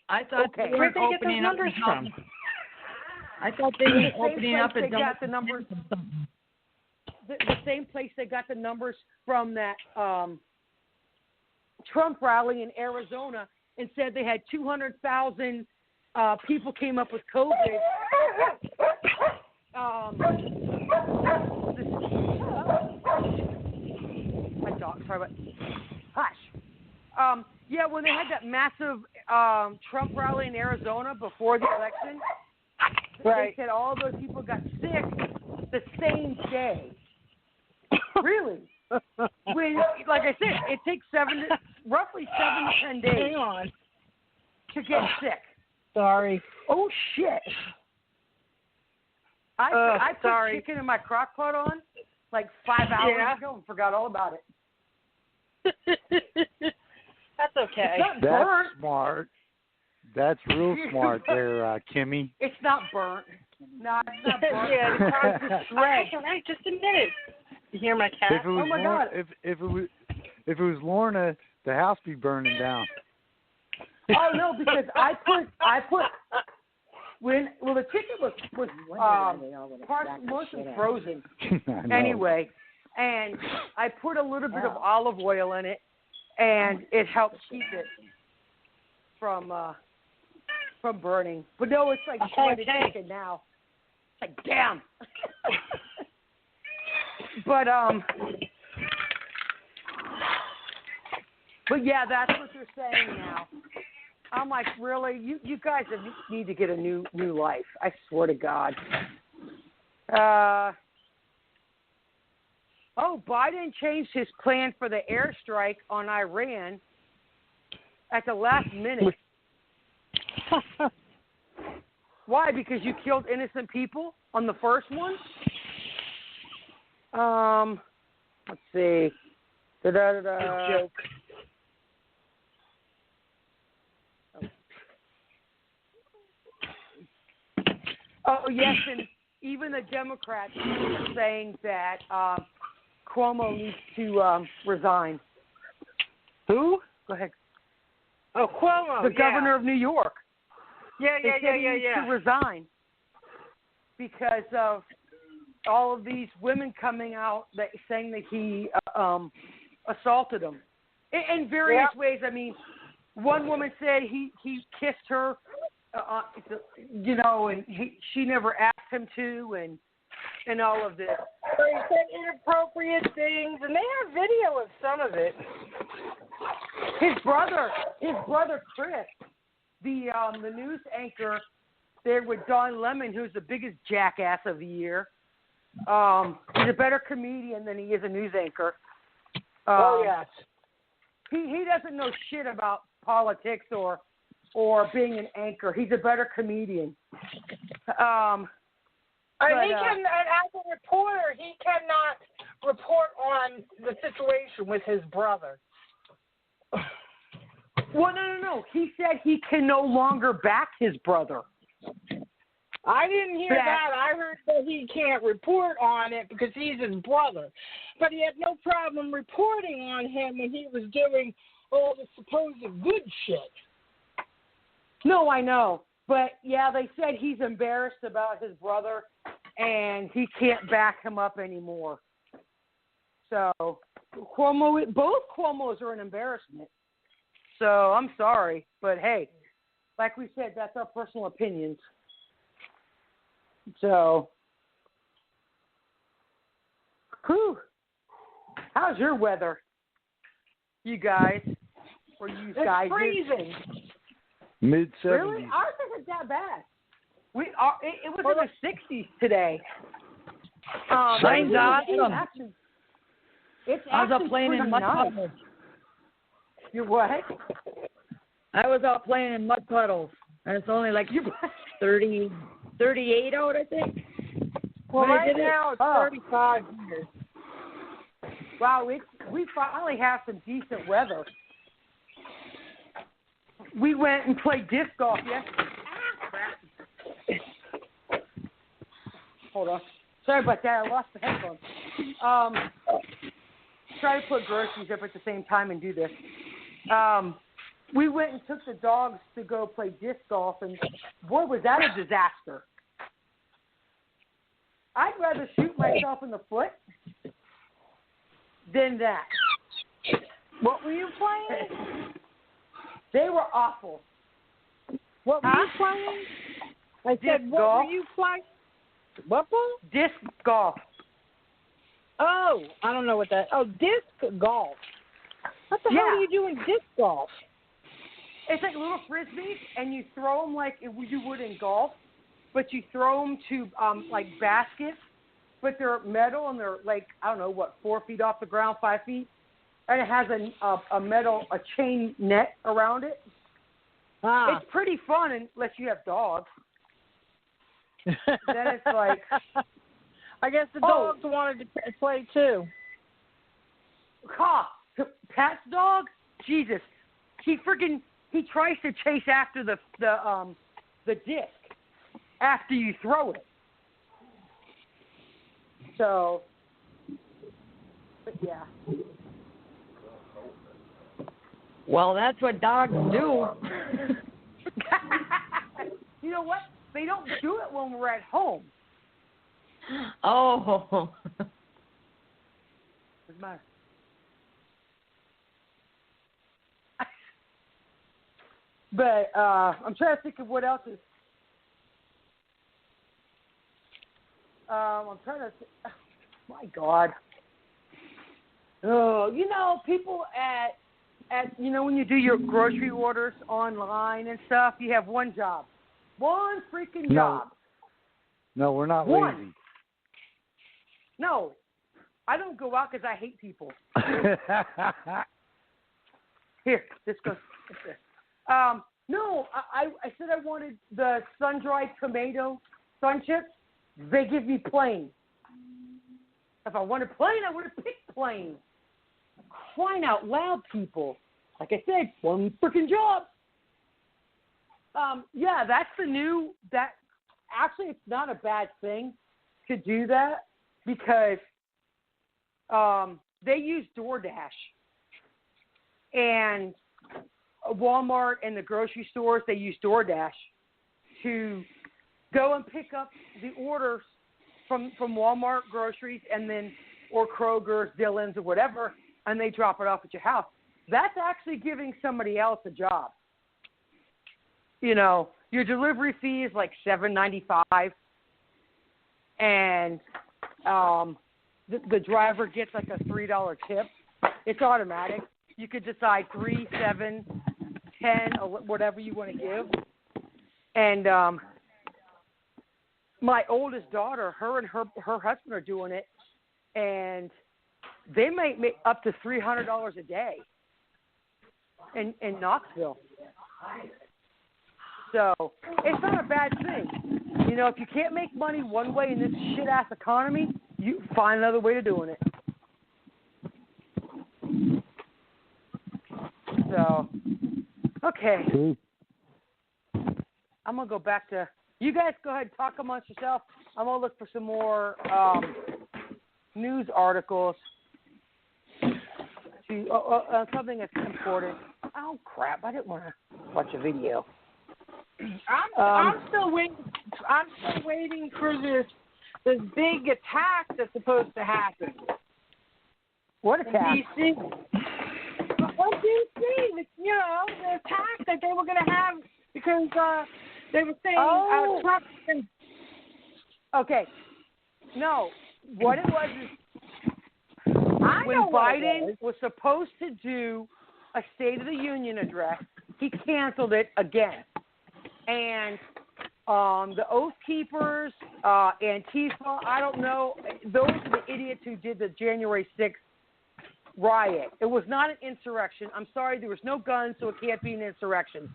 I thought they Where'd weren't they get those opening up. numbers from? I thought they were opening up They at got the numbers. The same place they got the numbers from that Trump rally in Arizona, and said they had 200,000 people came up with COVID. My dog, sorry, but hush. Yeah, when they had that massive Trump rally in Arizona before the election, Right. they said all those people got sick the same day. Really? When, like I said, it takes roughly 7 to 10 days Hang on. to get sick. Sorry. Oh, shit. I put sorry. chicken in my crock pot on like 5 hours ago and forgot all about it. That's okay. It's not That's burnt. smart. That's real smart there, Kimmy. It's not burnt. No, it's not burnt. Yeah, It's shred. all right, just a minute. You hear my cat? If it was God. if it was Lorna, the house be burning down. Oh no, because I put the chicken was mostly frozen I know. anyway, and I put a little bit of olive oil in it, and it helps keep it from burning. But no, it's like shredded chicken now. It's like damn. But yeah, that's what they're saying now. I'm like, really? You guys need to get a new life. I swear to God. Biden changed his plan for the airstrike on Iran at the last minute. Why? Because you killed innocent people on the first one? Let's see. Joke. Oh, yes, and even the Democrats are saying that Cuomo needs to resign. Who? Go ahead. Oh, Cuomo. The governor of New York. He needs to resign because of all of these women coming out saying that he assaulted them in various ways. I mean, one woman said he kissed her, and she never asked him to, and all of this. He said inappropriate things, and they have video of some of it. His brother Chris, the news anchor there with Don Lemon, who's the biggest jackass of the year. He's a better comedian than he is a news anchor. Yes. He doesn't know shit about politics or being an anchor. He's a better comedian. And as a reporter, he cannot report on the situation with his brother. Well, no. He said he can no longer back his brother. I didn't hear that. I heard that he can't report on it because he's his brother. But he had no problem reporting on him when he was doing all the supposed good shit. No, I know. But, yeah, they said he's embarrassed about his brother, and he can't back him up anymore. So, both Cuomos are an embarrassment. So, I'm sorry. But, hey, like we said, that's our personal opinions. So, how's your weather, you guys? It's freezing. Mid-70s. Really? Ours isn't that bad. It was in the 60s today. Mine's awesome. I was out playing in mud puddles. You what? I was out playing in mud puddles, and it's only like 38 out, I think. Well, right now it's 35 here. Wow, we finally have some decent weather. We went and played disc golf yesterday. Hold on. Sorry about that. I lost the headphones. Try to put groceries up at the same time and do this. We went and took the dogs to go play disc golf, and boy, was that a disaster. I'd rather shoot myself in the foot than that. What were you playing? They were awful. What were you playing? I said, what were you playing? What ball? Disc golf. Oh, I don't know what that. Oh, disc golf. What the hell are you doing disc golf? It's like little frisbees, and you throw them like you would in golf, but you throw them to like baskets, but they're metal and they're like 4 feet off the ground, 5 feet, and it has a chain net around it. It's pretty fun unless you have dogs. Then it's like, I guess the dogs wanted to play too. Pat's dog, Jesus, he tries to chase after the disc after you throw it. So Yeah. Well, that's what dogs do. You know what? They don't do it when we're at home. Oh. What's the matter? But I'm trying to think of what else is. I'm trying to. Oh, my God. Oh, people at when you do your grocery orders online and stuff, you have one job, one freaking job. No, we're not one. lazy. No, I don't go out because I hate people. Here, this goes. No, I said I wanted the sun-dried tomato sun chips. They give me plain. If I wanted plain, I would have picked plain. Crying out loud, people. Like I said, one freaking job. Yeah, that's the new. That actually, it's not a bad thing to do that because they use DoorDash and Walmart and the grocery stores. They use DoorDash to go and pick up the orders from Walmart groceries and then or Kroger's, Dillon's, or whatever, and they drop it off at your house. That's actually giving somebody else a job. Your delivery fee is like $7.95, and the driver gets like a $3 tip. It's automatic. You could decide 3, 7, 10, or whatever you want to give. And my oldest daughter, her and her husband are doing it, and they might make up to $300 a day in Knoxville. So it's not a bad thing. If you can't make money one way in this shit-ass economy, you find another way to doing it. So, okay. Cool. I'm going to go back to – you guys go ahead and talk amongst yourself. I'm going to look for some more news articles. Something that's important. Oh, crap. I didn't want to watch a video. I'm still waiting. I'm still waiting for this big attack that's supposed to happen. What attack? In D.C. Well, D.C. The attack that they were going to have because they were saying Trump. Okay. No, what it was is when Biden was supposed to do a State of the Union address, he canceled it again. And the Oath Keepers, Antifa, I don't know, those are the idiots who did the January 6th riot. It was not an insurrection. I'm sorry, there was no guns, so it can't be an insurrection.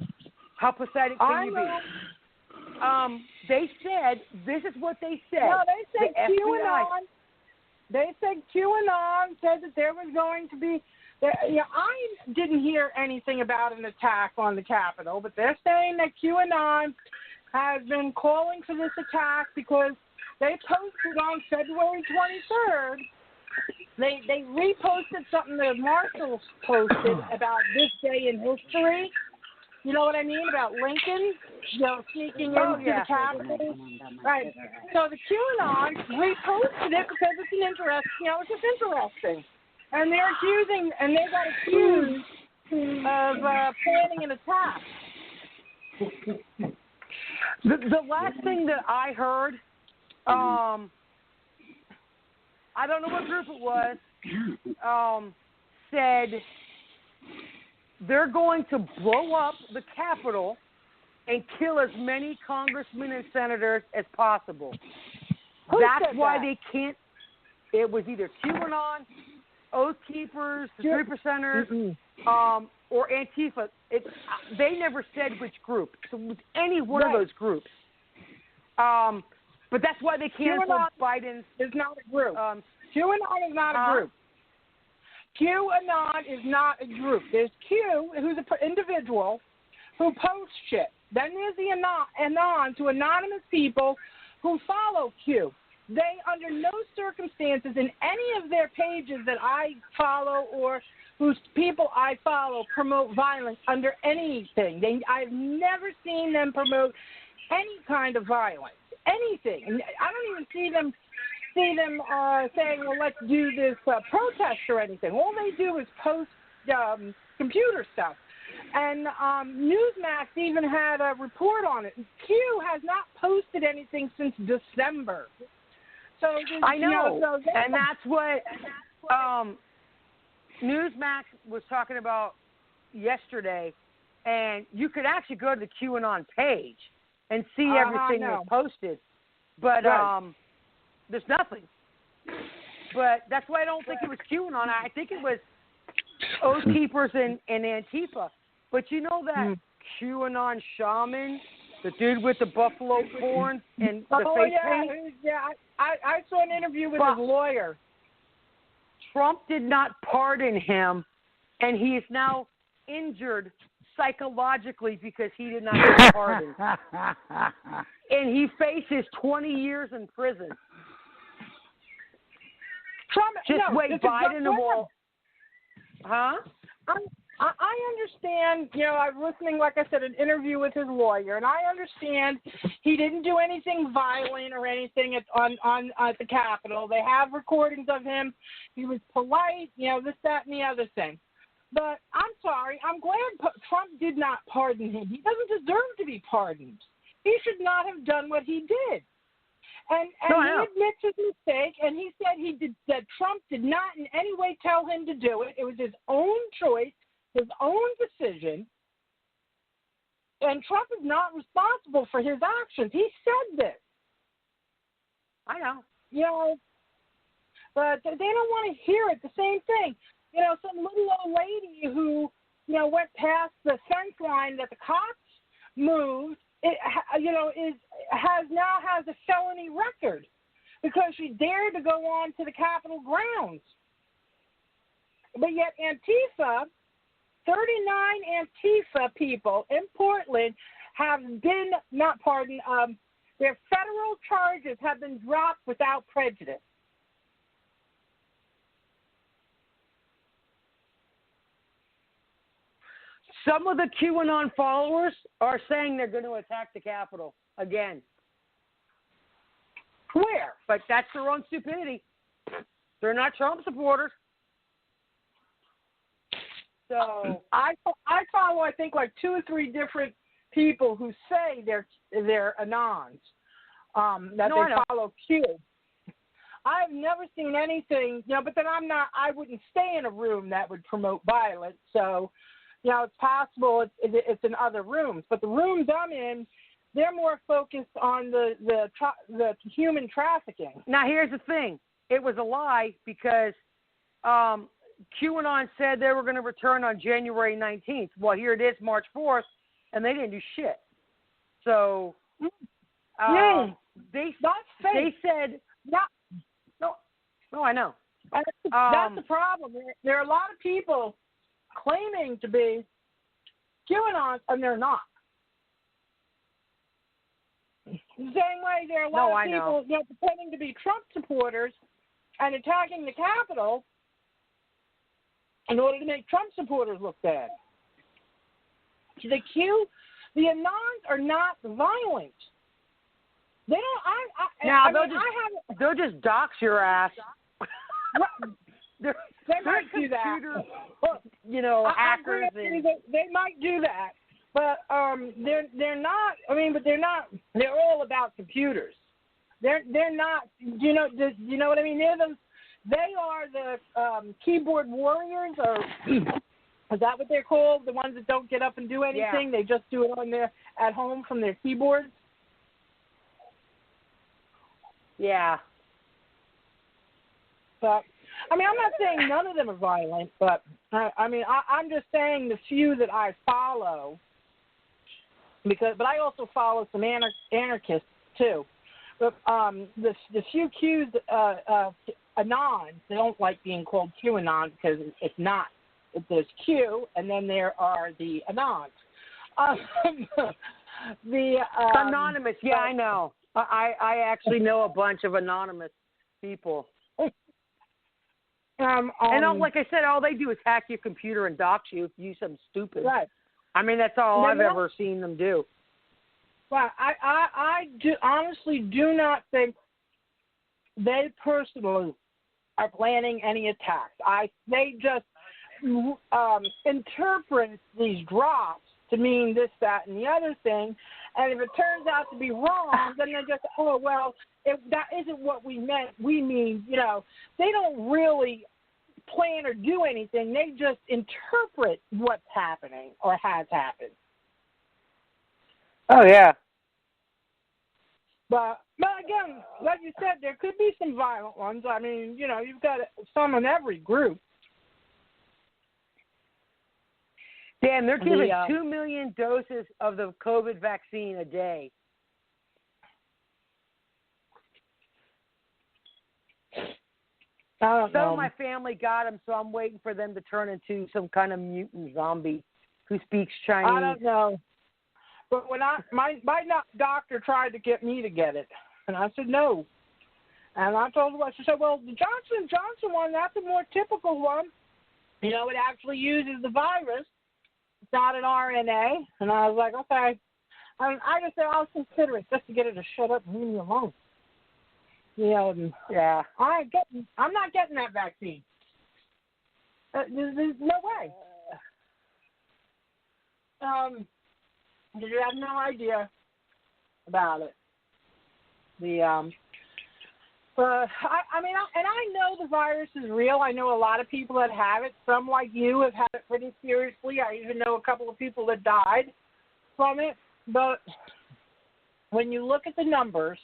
How pathetic can you be? They said, this is what they said. No, they said QAnon. They said QAnon said that there was going to be. I didn't hear anything about an attack on the Capitol, but they're saying that QAnon has been calling for this attack because they posted on February 23rd. They reposted something that Marshall posted about this day in history. You know what I mean? About Lincoln, sneaking into the Capitol. Right. So the QAnon reposted it because it's an interesting, it's just interesting. And they got accused of planning an attack. The last thing that I heard, I don't know what group it was, said they're going to blow up the Capitol and kill as many congressmen and senators as possible. That's why they can't. It was either QAnon, Oath Keepers, the 3%ers, or Antifa. They never said which group. So it was any one of those groups. But that's why they canceled Biden's. Is not a group. QAnon is not a group. QAnon is not a group. There's Q, who's an individual who posts shit. Then there's the Anon to anonymous people who follow Q. They, under no circumstances in any of their pages that I follow or whose people I follow promote violence under anything. I've never seen them promote any kind of violence, anything. And I don't even see them saying, well, let's do this protest or anything. All they do is post computer stuff. And Newsmax even had a report on it. Q has not posted anything since December. So I know, you know, and that's what Newsmax was talking about yesterday. And you could actually go to the QAnon page and see everything that's posted. But there's nothing. But that's why I don't think it was QAnon. I think it was Oath Keepers and Antifa. But you know that QAnon shaman, the dude with the buffalo horns and the face paint? Yeah, I saw an interview with his lawyer. Trump did not pardon him, and he is now injured psychologically because he did not get pardoned. And he faces 20 years in prison. Trump, wait, Biden will. Huh? I understand, you know, I was listening, like I said, an interview with his lawyer, and I understand he didn't do anything violent or anything at the Capitol. They have recordings of him. He was polite, you know, this, that, and the other thing. But I'm sorry, I'm glad Trump did not pardon him. He doesn't deserve to be pardoned. He should not have done what he did. And he admits his mistake, and he said that Trump did not in any way tell him to do it. It was his own choice, his own decision, and Trump is not responsible for his actions. He said this. I know. You know, but they don't want to hear it. The same thing. You know, some little old lady who, you know, went past the fence line that the cops moved, has a felony record because she dared to go on to the Capitol grounds. But yet Antifa, 39 Antifa people in Portland have been not pardoned. Their federal charges have been dropped without prejudice. Some of the QAnon followers are saying they're going to attack the Capitol again. Where? But that's their own stupidity. They're not Trump supporters. So I follow, I think, like 2 or 3 different people who say they're Anons, they follow Q. I've never seen anything, you know, but then I wouldn't stay in a room that would promote violence. So, you know, it's possible it's in other rooms. But the rooms I'm in, they're more focused on the human trafficking. Now, here's the thing. It was a lie because QAnon said they were going to return on January 19th. Well, here it is, March 4th, and they didn't do shit. So they said no, I know. That's the problem. There are a lot of people claiming to be QAnon, and they're not. The same way there are a lot of people you know, pretending to be Trump supporters and attacking the Capitol in order to make Trump supporters look bad. The Anons are not violent. They don't. They'll just dox your ass. They might do that. You know, hackers. They might do that, but they're not. I mean, but they're not. They're all about computers. They're not. You know what I mean? They are the keyboard warriors, or is that what they're called? The ones that don't get up and do anything. Yeah. They just do it at home from their keyboards. Yeah. But I mean, I'm not saying none of them are violent, but I'm just saying the few that I follow, but I also follow some anarchists too. But the few Qs, Anons, they don't like being called QAnon because it's not. There's Q, and then there are the Anons. Anonymous, yeah, I know. I actually know a bunch of anonymous people. And like I said, all they do is hack your computer and dox you if you do something stupid. Right. I mean, that's all I've ever seen them do. Well, I honestly do not think they personally are planning any attacks. They just interpret these drops to mean this, that, and the other thing. And if it turns out to be wrong, then they just, oh, well, if that isn't what we meant. We mean, they don't really plan or do anything. They just interpret what's happening or has happened. Oh, yeah. But again, like you said, there could be some violent ones. I mean, you've got some in every group. Dan, they're giving 2 million doses of the COVID vaccine a day. I don't know. Some of my family got them, so I'm waiting for them to turn into some kind of mutant zombie who speaks Chinese. I don't know. But when my doctor tried to get me to get it, and I said no. And I told her, she said, well, the Johnson & Johnson one, that's a more typical one. It actually uses the virus. It's not an RNA. And I was like, okay. I just said, I'll consider it just to get her to shut up and leave me alone. Yeah. I'm not getting that vaccine. There's no way. You have no idea about it. I know the virus is real. I know a lot of people that have it. Some, like you, have had it pretty seriously. I even know a couple of people that died from it. But when you look at the numbers,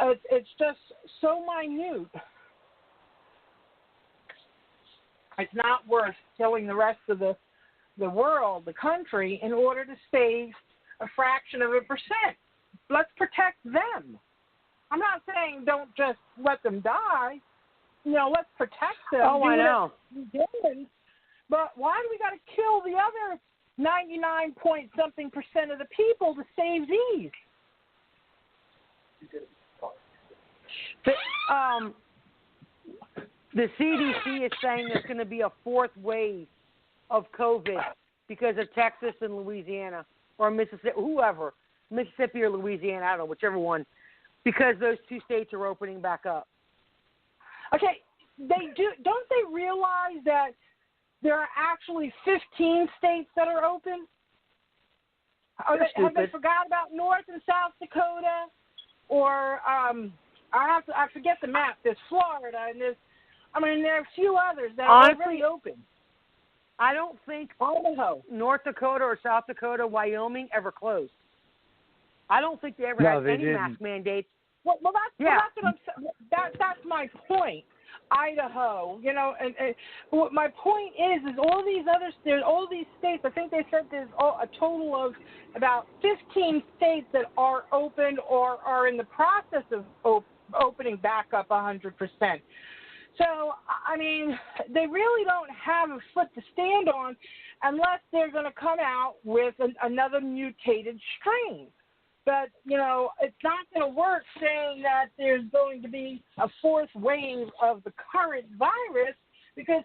it's just so minute. It's not worth killing the rest of the world, the country, in order to save a fraction of a percent. Let's protect them. I'm not saying don't just let them die. Let's protect them. Oh, I know. But why do we got to kill the other 99-point-something% of the people to save these? The CDC is saying there's going to be a fourth wave of COVID because of Texas and Louisiana or Mississippi, Mississippi or Louisiana, I don't know, whichever one, because those two states are opening back up. Okay, they do. Don't they realize that there are actually 15 states that are open? Have they forgot about North and South Dakota? Or I forget the map. There's Florida and there are a few others that are really open. I don't think North Dakota or South Dakota, Wyoming ever closed. I don't think they ever had any mask mandates. Well, that's what I'm saying. That's my point. Idaho, and what my point is all these states. I think they said there's a total of about 15 states that are open or are in the process of opening back up 100%. So, they really don't have a foot to stand on unless they're going to come out with another mutated strain. But, it's not going to work saying that there's going to be a fourth wave of the current virus because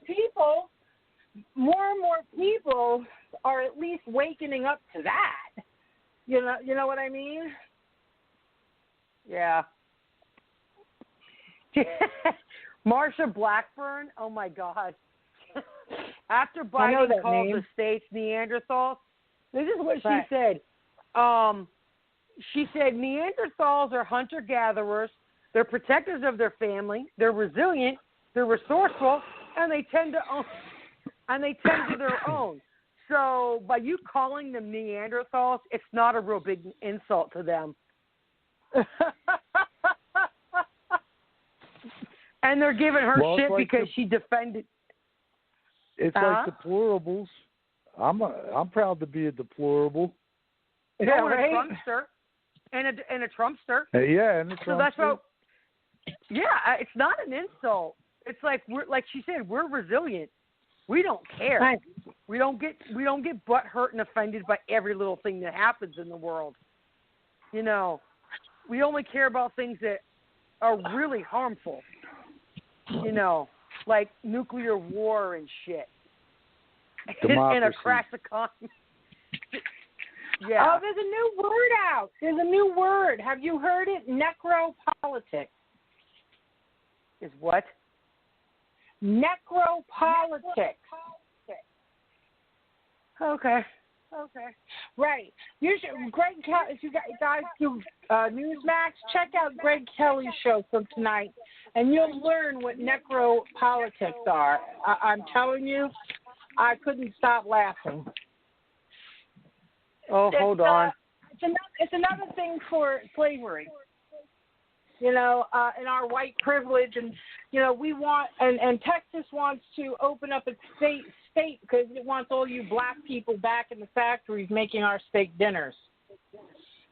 more and more people are at least wakening up to that. You know what I mean? Yeah. Marsha Blackburn, oh my God. After Biden called the states Neanderthals, this is what she said. She said Neanderthals are hunter-gatherers, they're protectors of their family, they're resilient, they're resourceful, and they tend to their own. So by you calling them Neanderthals, it's not a real big insult to them. And they're giving her shit because she defended. It's like deplorables. I'm proud to be a deplorable. Yeah, and a Trumpster. And a Trumpster. And a Trumpster. So that's what. Yeah, it's not an insult. It's like she said, we're resilient. We don't care. Right. We don't get butt hurt and offended by every little thing that happens in the world. You know, we only care about things that are really harmful. You know, like nuclear war and shit. And a crash economy. Yeah. Oh, there's a new word out. There's a new word. Have you heard it? Necropolitics. Is what? Necropolitics. Okay. Right. You should, Greg Kelly, if you guys do Newsmax, check out Greg Kelly's show from tonight, and you'll learn what necropolitics are. I'm telling you, I couldn't stop laughing. Oh, hold on. It's another thing for slavery. You know, in our white privilege, and you know, we want, and Texas wants to open up its state because it wants all you black people back in the factories making our steak dinners.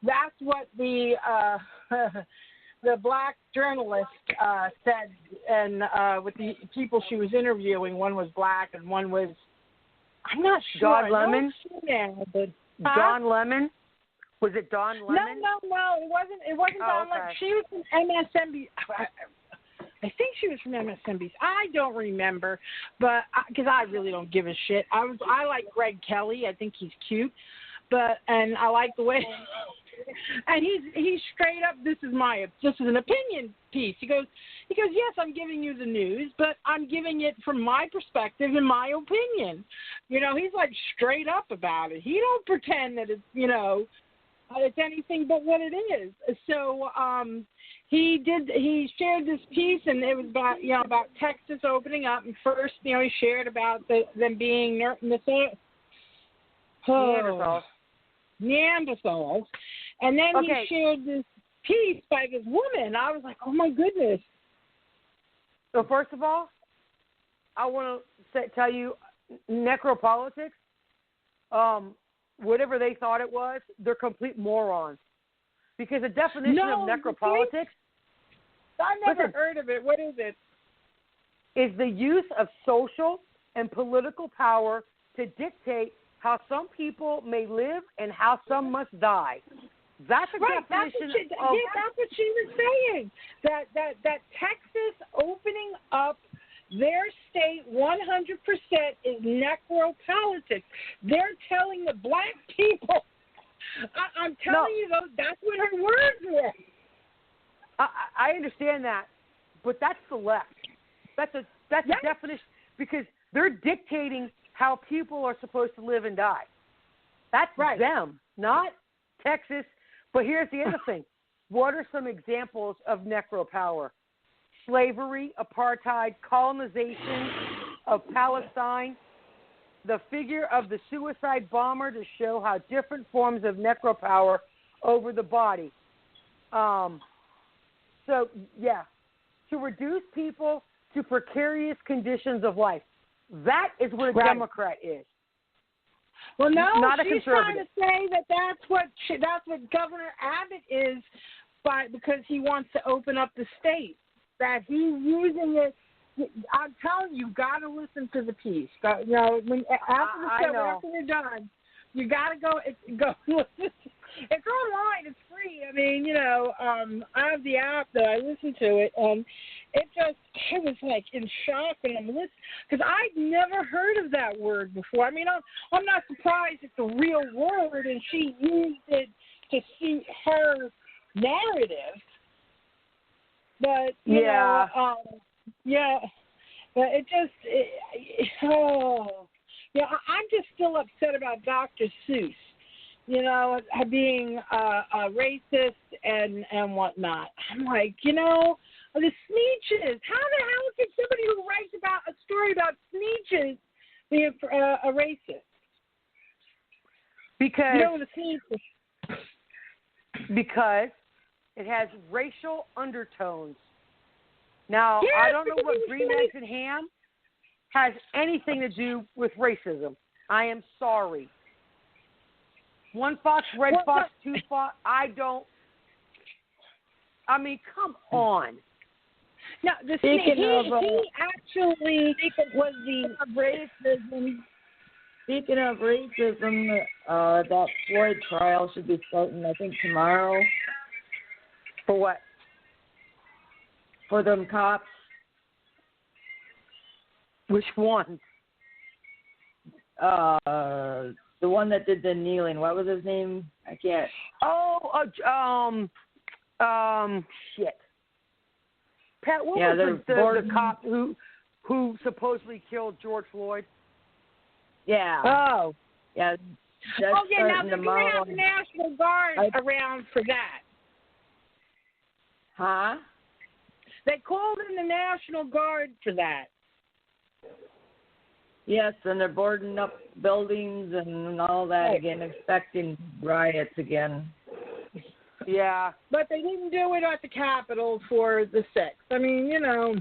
That's what the black journalist said, and with the people she was interviewing, one was black and one was, I'm not sure. Don Lemon? Don Lemon? Was it Don Lemon? No. It wasn't Don Lemon. She was from MSNBC. I think she was from MSNBC. I don't remember, but because I really don't give a shit. I like Greg Kelly. I think he's cute, and I like the way. And he's straight up. This is an opinion piece. He goes. Yes, I'm giving you the news, but I'm giving it from my perspective and my opinion. You know, he's like straight up about it. He don't pretend that it's it's anything but what it is. So he shared this piece, and it was about Texas opening up. And first, he shared about them being Neanderthals. And then he shared this piece by this woman. I was like, oh my goodness. So first of all, I want to tell you, necropolitics, whatever they thought it was, they're complete morons. Because the definition of necropolitics, I've never heard of it. What is it? Is the use of social and political power to dictate how some people may live and how some must die. That's a definition of... that's what she was saying. That Texas opening up their state 100% is necropolitics. They're telling the black people. I'm telling you, though, that's what her words were. I understand that, but that's the left. That's a definition, because they're dictating how people are supposed to live and die. That's them, not Texas. But here's the other thing. What are some examples of necropower? Slavery, apartheid, colonization of Palestine, the figure of the suicide bomber to show how different forms of necropower over the body. To reduce people to precarious conditions of life. That is what a Democrat is. Well, no, not a she's conservative. trying to say that's what Governor Abbott is, because he wants to open up the state. That he's using it. I'm telling you, got to listen to the piece. After the show, after we're done, you got to go listen. It's online. It's free. I mean, I have the app that I listen to it, and I was like in shock when I'm listening, because I'd never heard of that word before. I mean, I'm not surprised it's a real word, and she used it to suit her narrative. But I'm just still upset about Dr. Seuss. Being a racist and whatnot. I'm like, the Sneetches. How the hell could somebody who writes about a story about Sneetches be a racist? Because it has racial undertones. Now, I don't know what green eggs and ham has anything to do with racism. I am sorry. One fox, red fox, two fox. Come on. No, he actually was the racism. Speaking of racism, that Floyd trial should be starting, I think, tomorrow. For what? For them cops. Which one? The one that did the kneeling. What was his name? I can't. Shit. Pat, what Yeah, was the cop who supposedly killed George Floyd? Yeah. Oh. Yeah. That's Now they're going to tomorrow. have the National Guard around for that. Huh? They called in the National Guard for that. Yes, and they're boarding up buildings and all that again, expecting riots again. Yeah. But they didn't do it at the Capitol for the 6th. I mean, you know,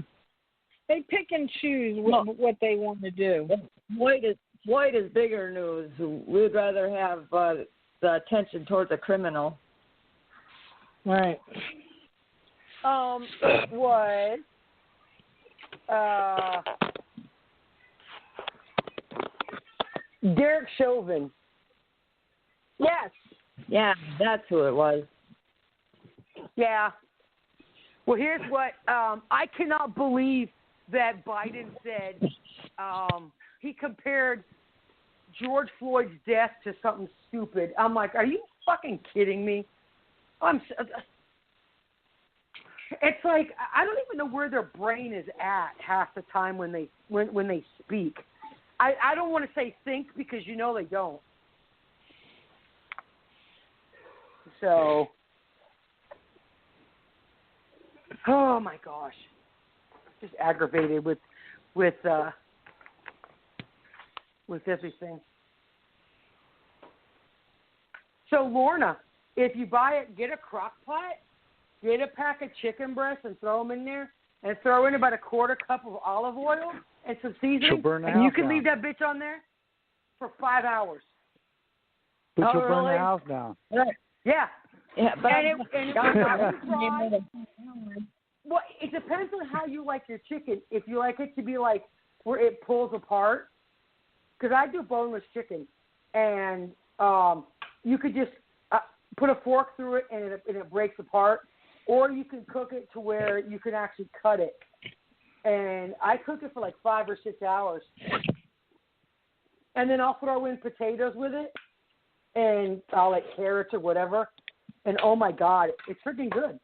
they pick and choose what they want to do. Floyd is bigger news. We'd rather have the attention towards a criminal. Right. Was Derek Chauvin. Yes. Yeah, that's who it was. Yeah. Well, here's what I cannot believe that Biden said. He compared George Floyd's death to something stupid. I'm like, are you fucking kidding me? It's like I don't even know where their brain is at half the time when they speak. I don't want to say think because you know they don't. So, oh my gosh, just aggravated with everything. So Lorna, if you buy it, get a crock pot, get a pack of chicken breasts and throw them in there, and throw in about a quarter cup of olive oil and some seasoning, and you can leave that bitch on there for 5 hours. But you'll burn really? the house down. Yeah. Yeah, but and well, it depends on how you like your chicken. If you like it to be like where it pulls apart, because I do boneless chicken, and you could just put a fork through it and it breaks apart, or you can cook it to where you can actually cut it. And I cook it for like 5 or 6 hours, and then I'll throw in potatoes with it, and I'll like carrots or whatever. And oh my God, it's freaking good.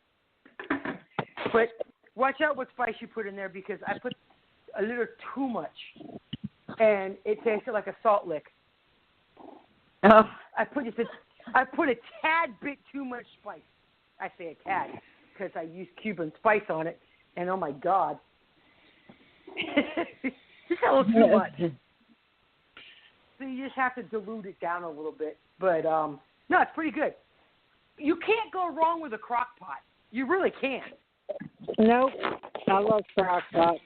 But watch out what spice you put in there because I put a little too much, and it tasted like a salt lick. Oh. I put a tad bit too much spice. I say a tad because I used Cuban spice on it, and oh my God, just a little too much. So you just have to dilute it down a little bit. But no, it's pretty good. You can't go wrong with a crock pot. You really can't. Nope. I love crock pot.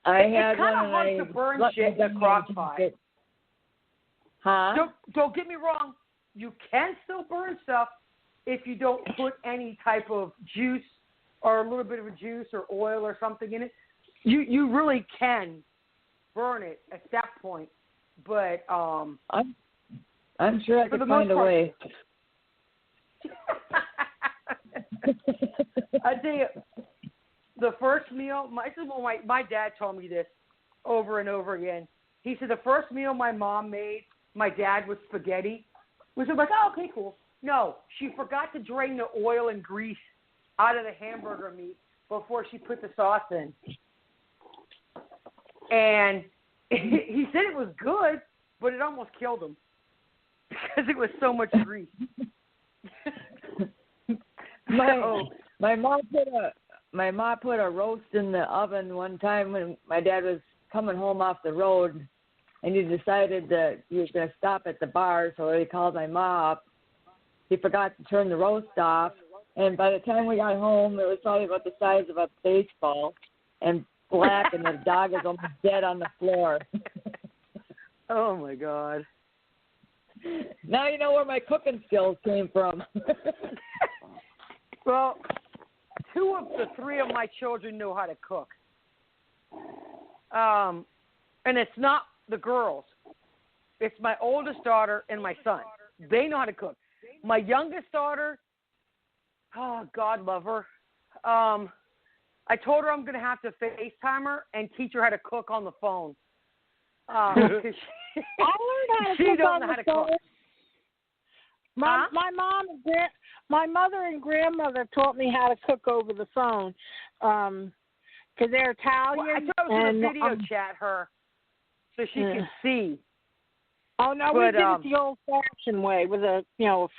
It's kind of hard to burn shit in a crock pot. Huh? Don't get me wrong. You can still burn stuff if you don't put any type of juice or a little bit of a juice or oil or something in it. You really can burn it at that point. But I'm sure I could find a way. I tell you, the first meal. My dad told me this over and over again. He said the first meal my mom made, my dad with spaghetti, was like, oh, okay, cool. No, she forgot to drain the oil and grease out of the hamburger meat before she put the sauce in, and he said it was good, but it almost killed him because it was so much grease. My mom put a roast in the oven one time when my dad was coming home off the road, and he decided that he was going to stop at the bar, so he called my mom up. He forgot to turn the roast off, and by the time we got home, it was probably about the size of a baseball and black, and the dog was almost dead on the floor. Oh, my God. Now you know where my cooking skills came from. Well, 2 of the 3 of my children know how to cook. And it's not the girls. It's my oldest daughter and my son. They know how to cook. My youngest daughter, oh, God love her. I told her I'm going to have to FaceTime her and teach her how to cook on the phone. I learned how to she cook don't on know the how to phone. cook. My mom and my mother and grandmother taught me how to cook over the phone, because they're Italian. Well, I thought I was going to video chat her so she can see. Oh no, we did it the old-fashioned way with a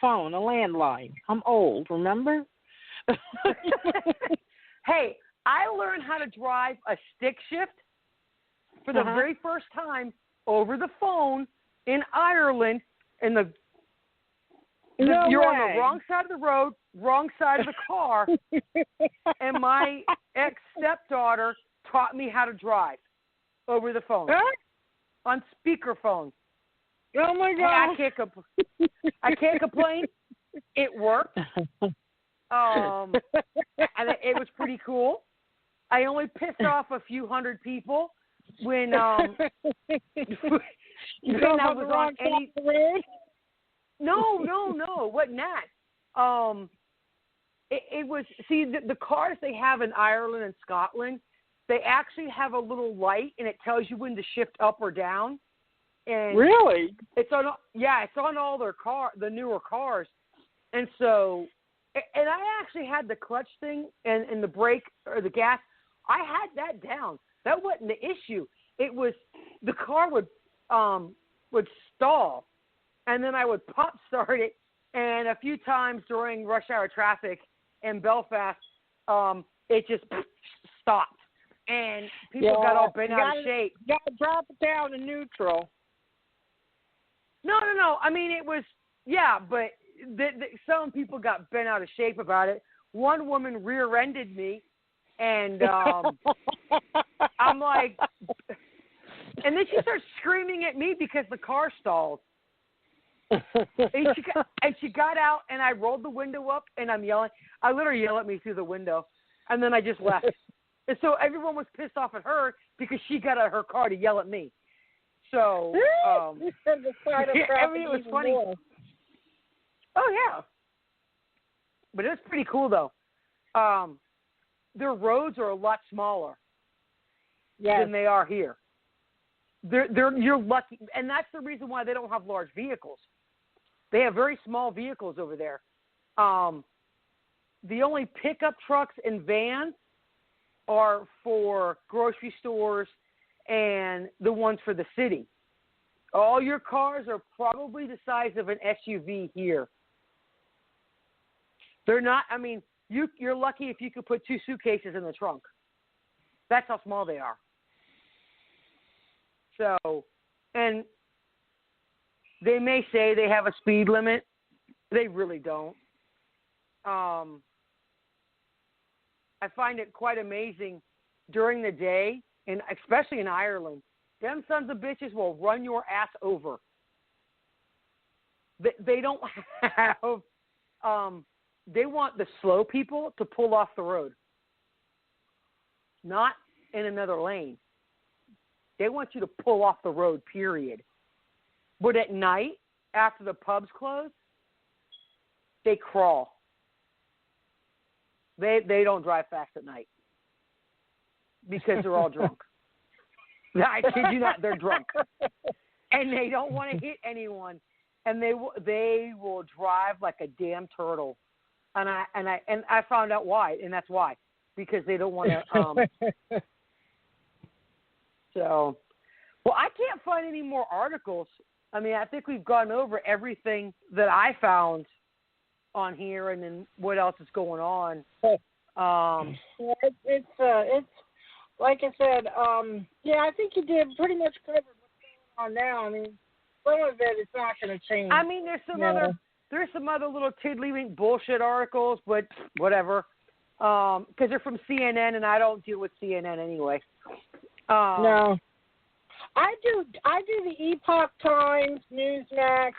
phone, a landline. I'm old, remember? Hey, I learned how to drive a stick shift for the very first time over the phone in Ireland. You're on the wrong side of the road, wrong side of the car, and my ex-stepdaughter taught me how to drive over the phone on speakerphone. Oh my God! Hey, I can't complain. It worked. And it was pretty cool. I only pissed off a few hundred people when I was on any. No, it wasn't that. It was, see, the cars they have in Ireland and Scotland, they actually have a little light, and it tells you when to shift up or down. And really? It's on all their the newer cars. And so, and I actually had the clutch thing and the brake or the gas. I had that down. That wasn't the issue. It was the car would stall, and then I would pop start it. And a few times during rush hour traffic in Belfast, it just stopped, and people got all bent out of shape. You got to drop it down to neutral. No. I mean, it was, but some people got bent out of shape about it. One woman rear-ended me, and I'm like, and then she starts screaming at me because the car stalled. And she got out, and I rolled the window up, and I'm yelling. I let her yell at me through the window, and then I just left. And so everyone was pissed off at her because she got out of her car to yell at me. So, I mean, it was funny. More. Oh, yeah. But it was pretty cool, though. Their roads are a lot smaller than they are here. You're lucky, and that's the reason why they don't have large vehicles. They have very small vehicles over there. The only pickup trucks and vans are for grocery stores and the ones for the city. All your cars are probably the size of an SUV here. They're not, I mean, you're lucky if you could put 2 suitcases in the trunk. That's how small they are. So, and they may say they have a speed limit. They really don't. I find it quite amazing during the day, and especially in Ireland, them sons of bitches will run your ass over. They don't have, they want the slow people to pull off the road, not in another lane. They want you to pull off the road, period. But at night, after the pubs close, they crawl. They don't drive fast at night because they're all drunk. I kid you not, they're drunk. And they don't want to hit anyone. And they will drive like a damn turtle. And I found out why, and that's why. Because they don't want to So, well, I can't find any more articles. I mean, I think we've gone over everything that I found on here, and then what else is going on. It's like I said. I think you did pretty much cover what's going on now. I mean, some of it is not going to change. I mean, there's some other little tiddlywink bullshit articles, but whatever. Because they're from CNN, and I don't deal with CNN anyway. No, I do the Epoch Times, Newsmax.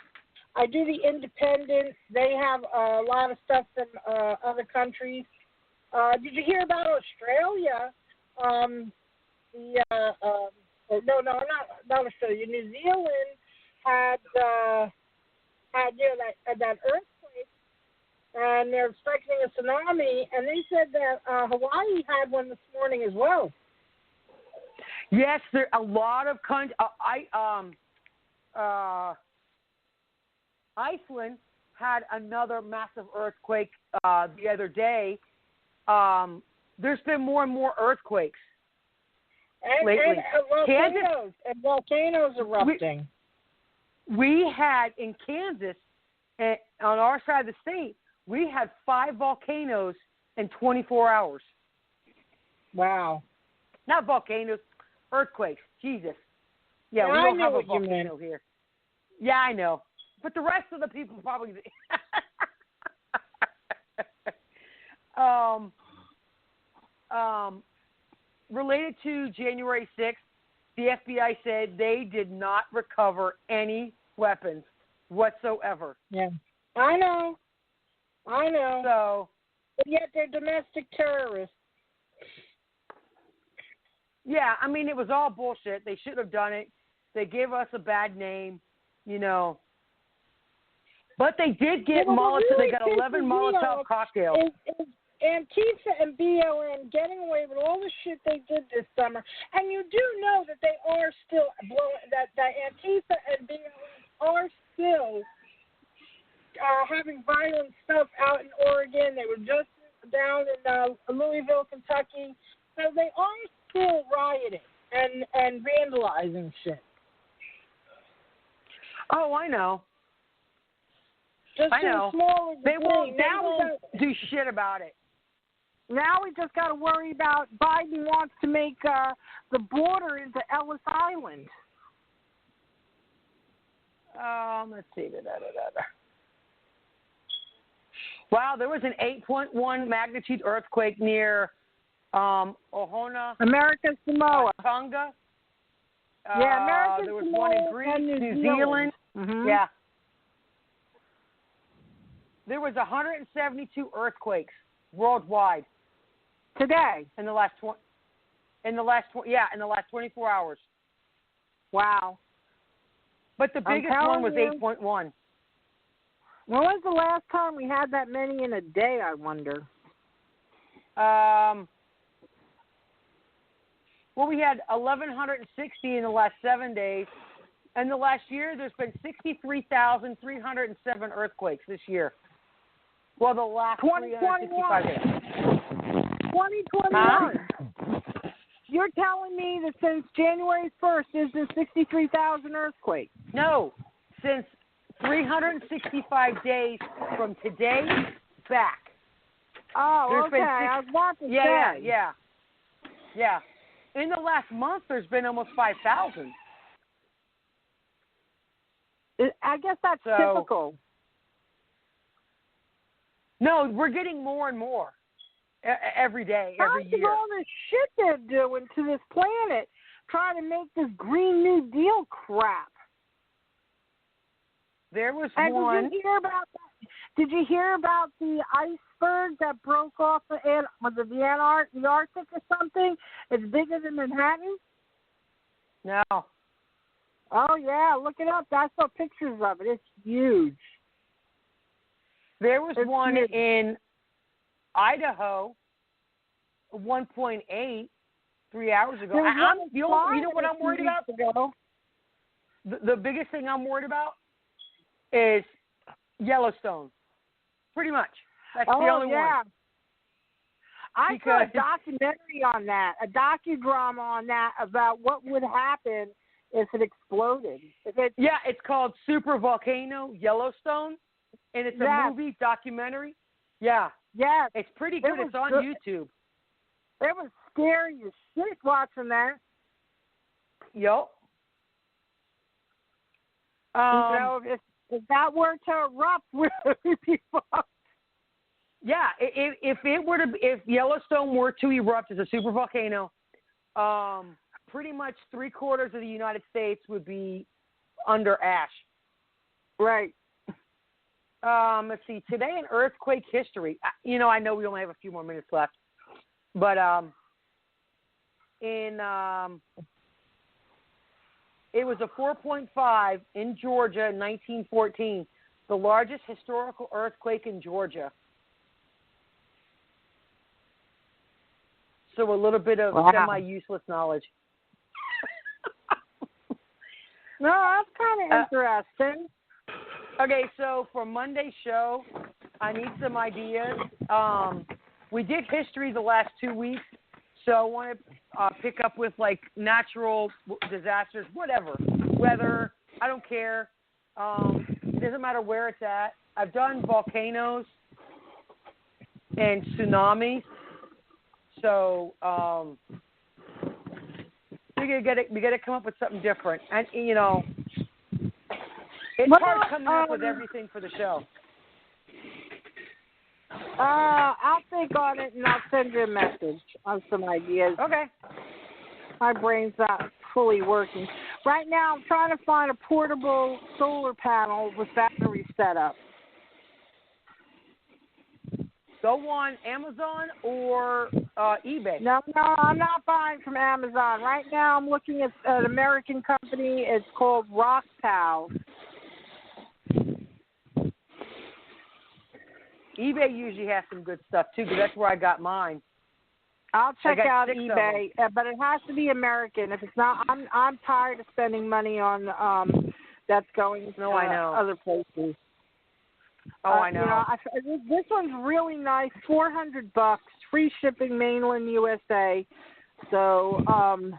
I do the Independent. They have a lot of stuff from other countries. Did you hear about Australia? Not Australia. New Zealand idea of that earthquake, and they're expecting a tsunami, and they said that Hawaii had one this morning as well. Yes, there a lot of countries. Iceland had another massive earthquake the other day. There's been more and more earthquakes lately. And volcanoes erupting. We had in Kansas, on our side of the state, we had 5 volcanoes in 24 hours. Wow. Not volcanoes, earthquakes. Jesus. Yeah, we I don't know have a what you volcano here. Yeah, I know. But the rest of the people probably. Related to January 6th, the FBI said they did not recover any weapons whatsoever. Yeah, I know. So, but yet they're domestic terrorists. yeah, I mean, it was all bullshit. They shouldn't have done it. They gave us a bad name, you know. But they did get Molotov. They got 11 Molotov cocktails. Is Antifa and BLM getting away with all the shit they did this summer? And you do know that they are still blowing, that Antifa and BLM are still having violent stuff out in Oregon. They were just down in Louisville, Kentucky. So they are still rioting and vandalizing shit. Oh, I know. I know. They won't do shit about it. Now we just got to worry about Biden wants to make the border into Ellis Island. Let's see. Wow, there was an 8.1 magnitude earthquake near Ohana, America Samoa. Tonga. Yeah, America there was Samoa one in Greece, and New Zealand. Mm-hmm. Yeah. There was 172 earthquakes worldwide today in the last 24 hours. Wow. But the biggest one was 8.1. When was the last time we had that many in a day, I wonder? Well, we had 1,160 in the last 7 days. And the last year, there's been 63,307 earthquakes this year. Well, the last 365 days. 2021. Huh? You're telling me that since January 1st, there's been 63,000 earthquakes? No, since 365 days from today back. Oh, there's okay. I was about to say. Yeah. In the last month, there's been almost 5,000. I guess that's typical. No, we're getting more and more every day, every year. All this shit they're doing to this planet, trying to make this Green New Deal crap. There was one. Did you hear about that? Did you hear about the iceberg that broke off the Arctic or something? It's bigger than Manhattan. No. Oh yeah, look it up. I saw pictures of it. It's huge. There was one in Idaho, 1.8, 3 hours ago. You know what I'm worried about? The biggest thing I'm worried about is Yellowstone. Pretty much. That's the only one. I saw a documentary on that, a docudrama on that about what would happen if it exploded. It's called Super Volcano Yellowstone, and it's a movie documentary. Yeah. Yeah. It's pretty good. It's on YouTube. It was scary as shit watching that. Yep. If that were to erupt, we'd be fucked. Yeah, if Yellowstone were to erupt as a super volcano, pretty much 3/4 of the United States would be under ash. Right. Let's see. Today in earthquake history, I know we only have a few more minutes left, but it was a 4.5 in Georgia in 1914. the largest historical earthquake in Georgia. So a little bit of semi-useless knowledge. No, that's kind of interesting. Okay, so for Monday's show, I need some ideas. We did history the last 2 weeks, so I want to pick up with like natural disasters, whatever, weather. I don't care. It doesn't matter where it's at. I've done volcanoes and tsunamis, so we gotta come up with something different. And you know, it's hard coming up with everything for the show. I'll think on it and I'll send you a message on some ideas. Okay. My brain's not fully working. Right now I'm trying to find a portable solar panel with battery setup. Go on Amazon or eBay. No, I'm not buying from Amazon. Right now I'm looking at an American company. It's called RockPal. eBay usually has some good stuff too, because that's where I got mine. I'll check out eBay, but it has to be American. If it's not, I'm tired of spending money on that's going to other places. I know. You know, this one's really nice. $400, free shipping, mainland USA. So I'm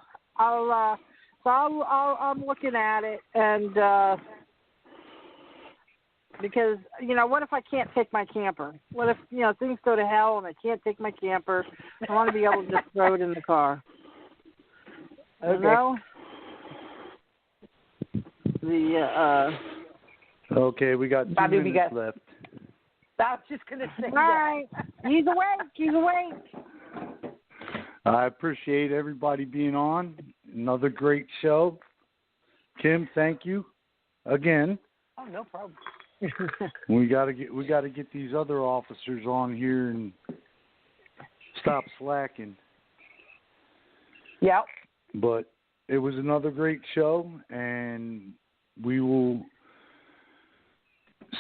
looking at it, and because you know, what if I can't take my camper? What if things go to hell and I can't take my camper? I want to be able to just throw it in the car. Okay. You know? Okay, we got 2 minutes left. I was just going to say All right. He's awake. I appreciate everybody being on. Another great show. Kim, thank you again. Oh, no problem. we gotta get these other officers on here and stop slacking. Yep. But it was another great show, and we will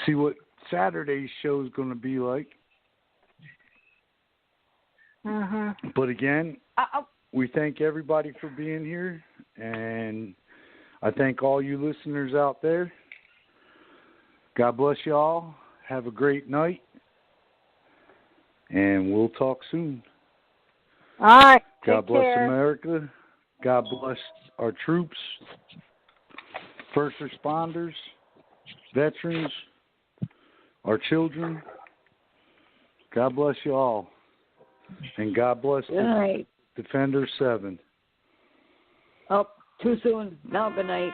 see what Saturday's show is going to be like. Mm-hmm. But again, we thank everybody for being here, and I thank all you listeners out there. God bless you all. Have a great night, and we'll talk soon. All right. God bless care. America. God bless our troops, first responders, veterans, our children. God bless you all. And God bless Good night. Defenders 7. Oh, too soon. Now, good night.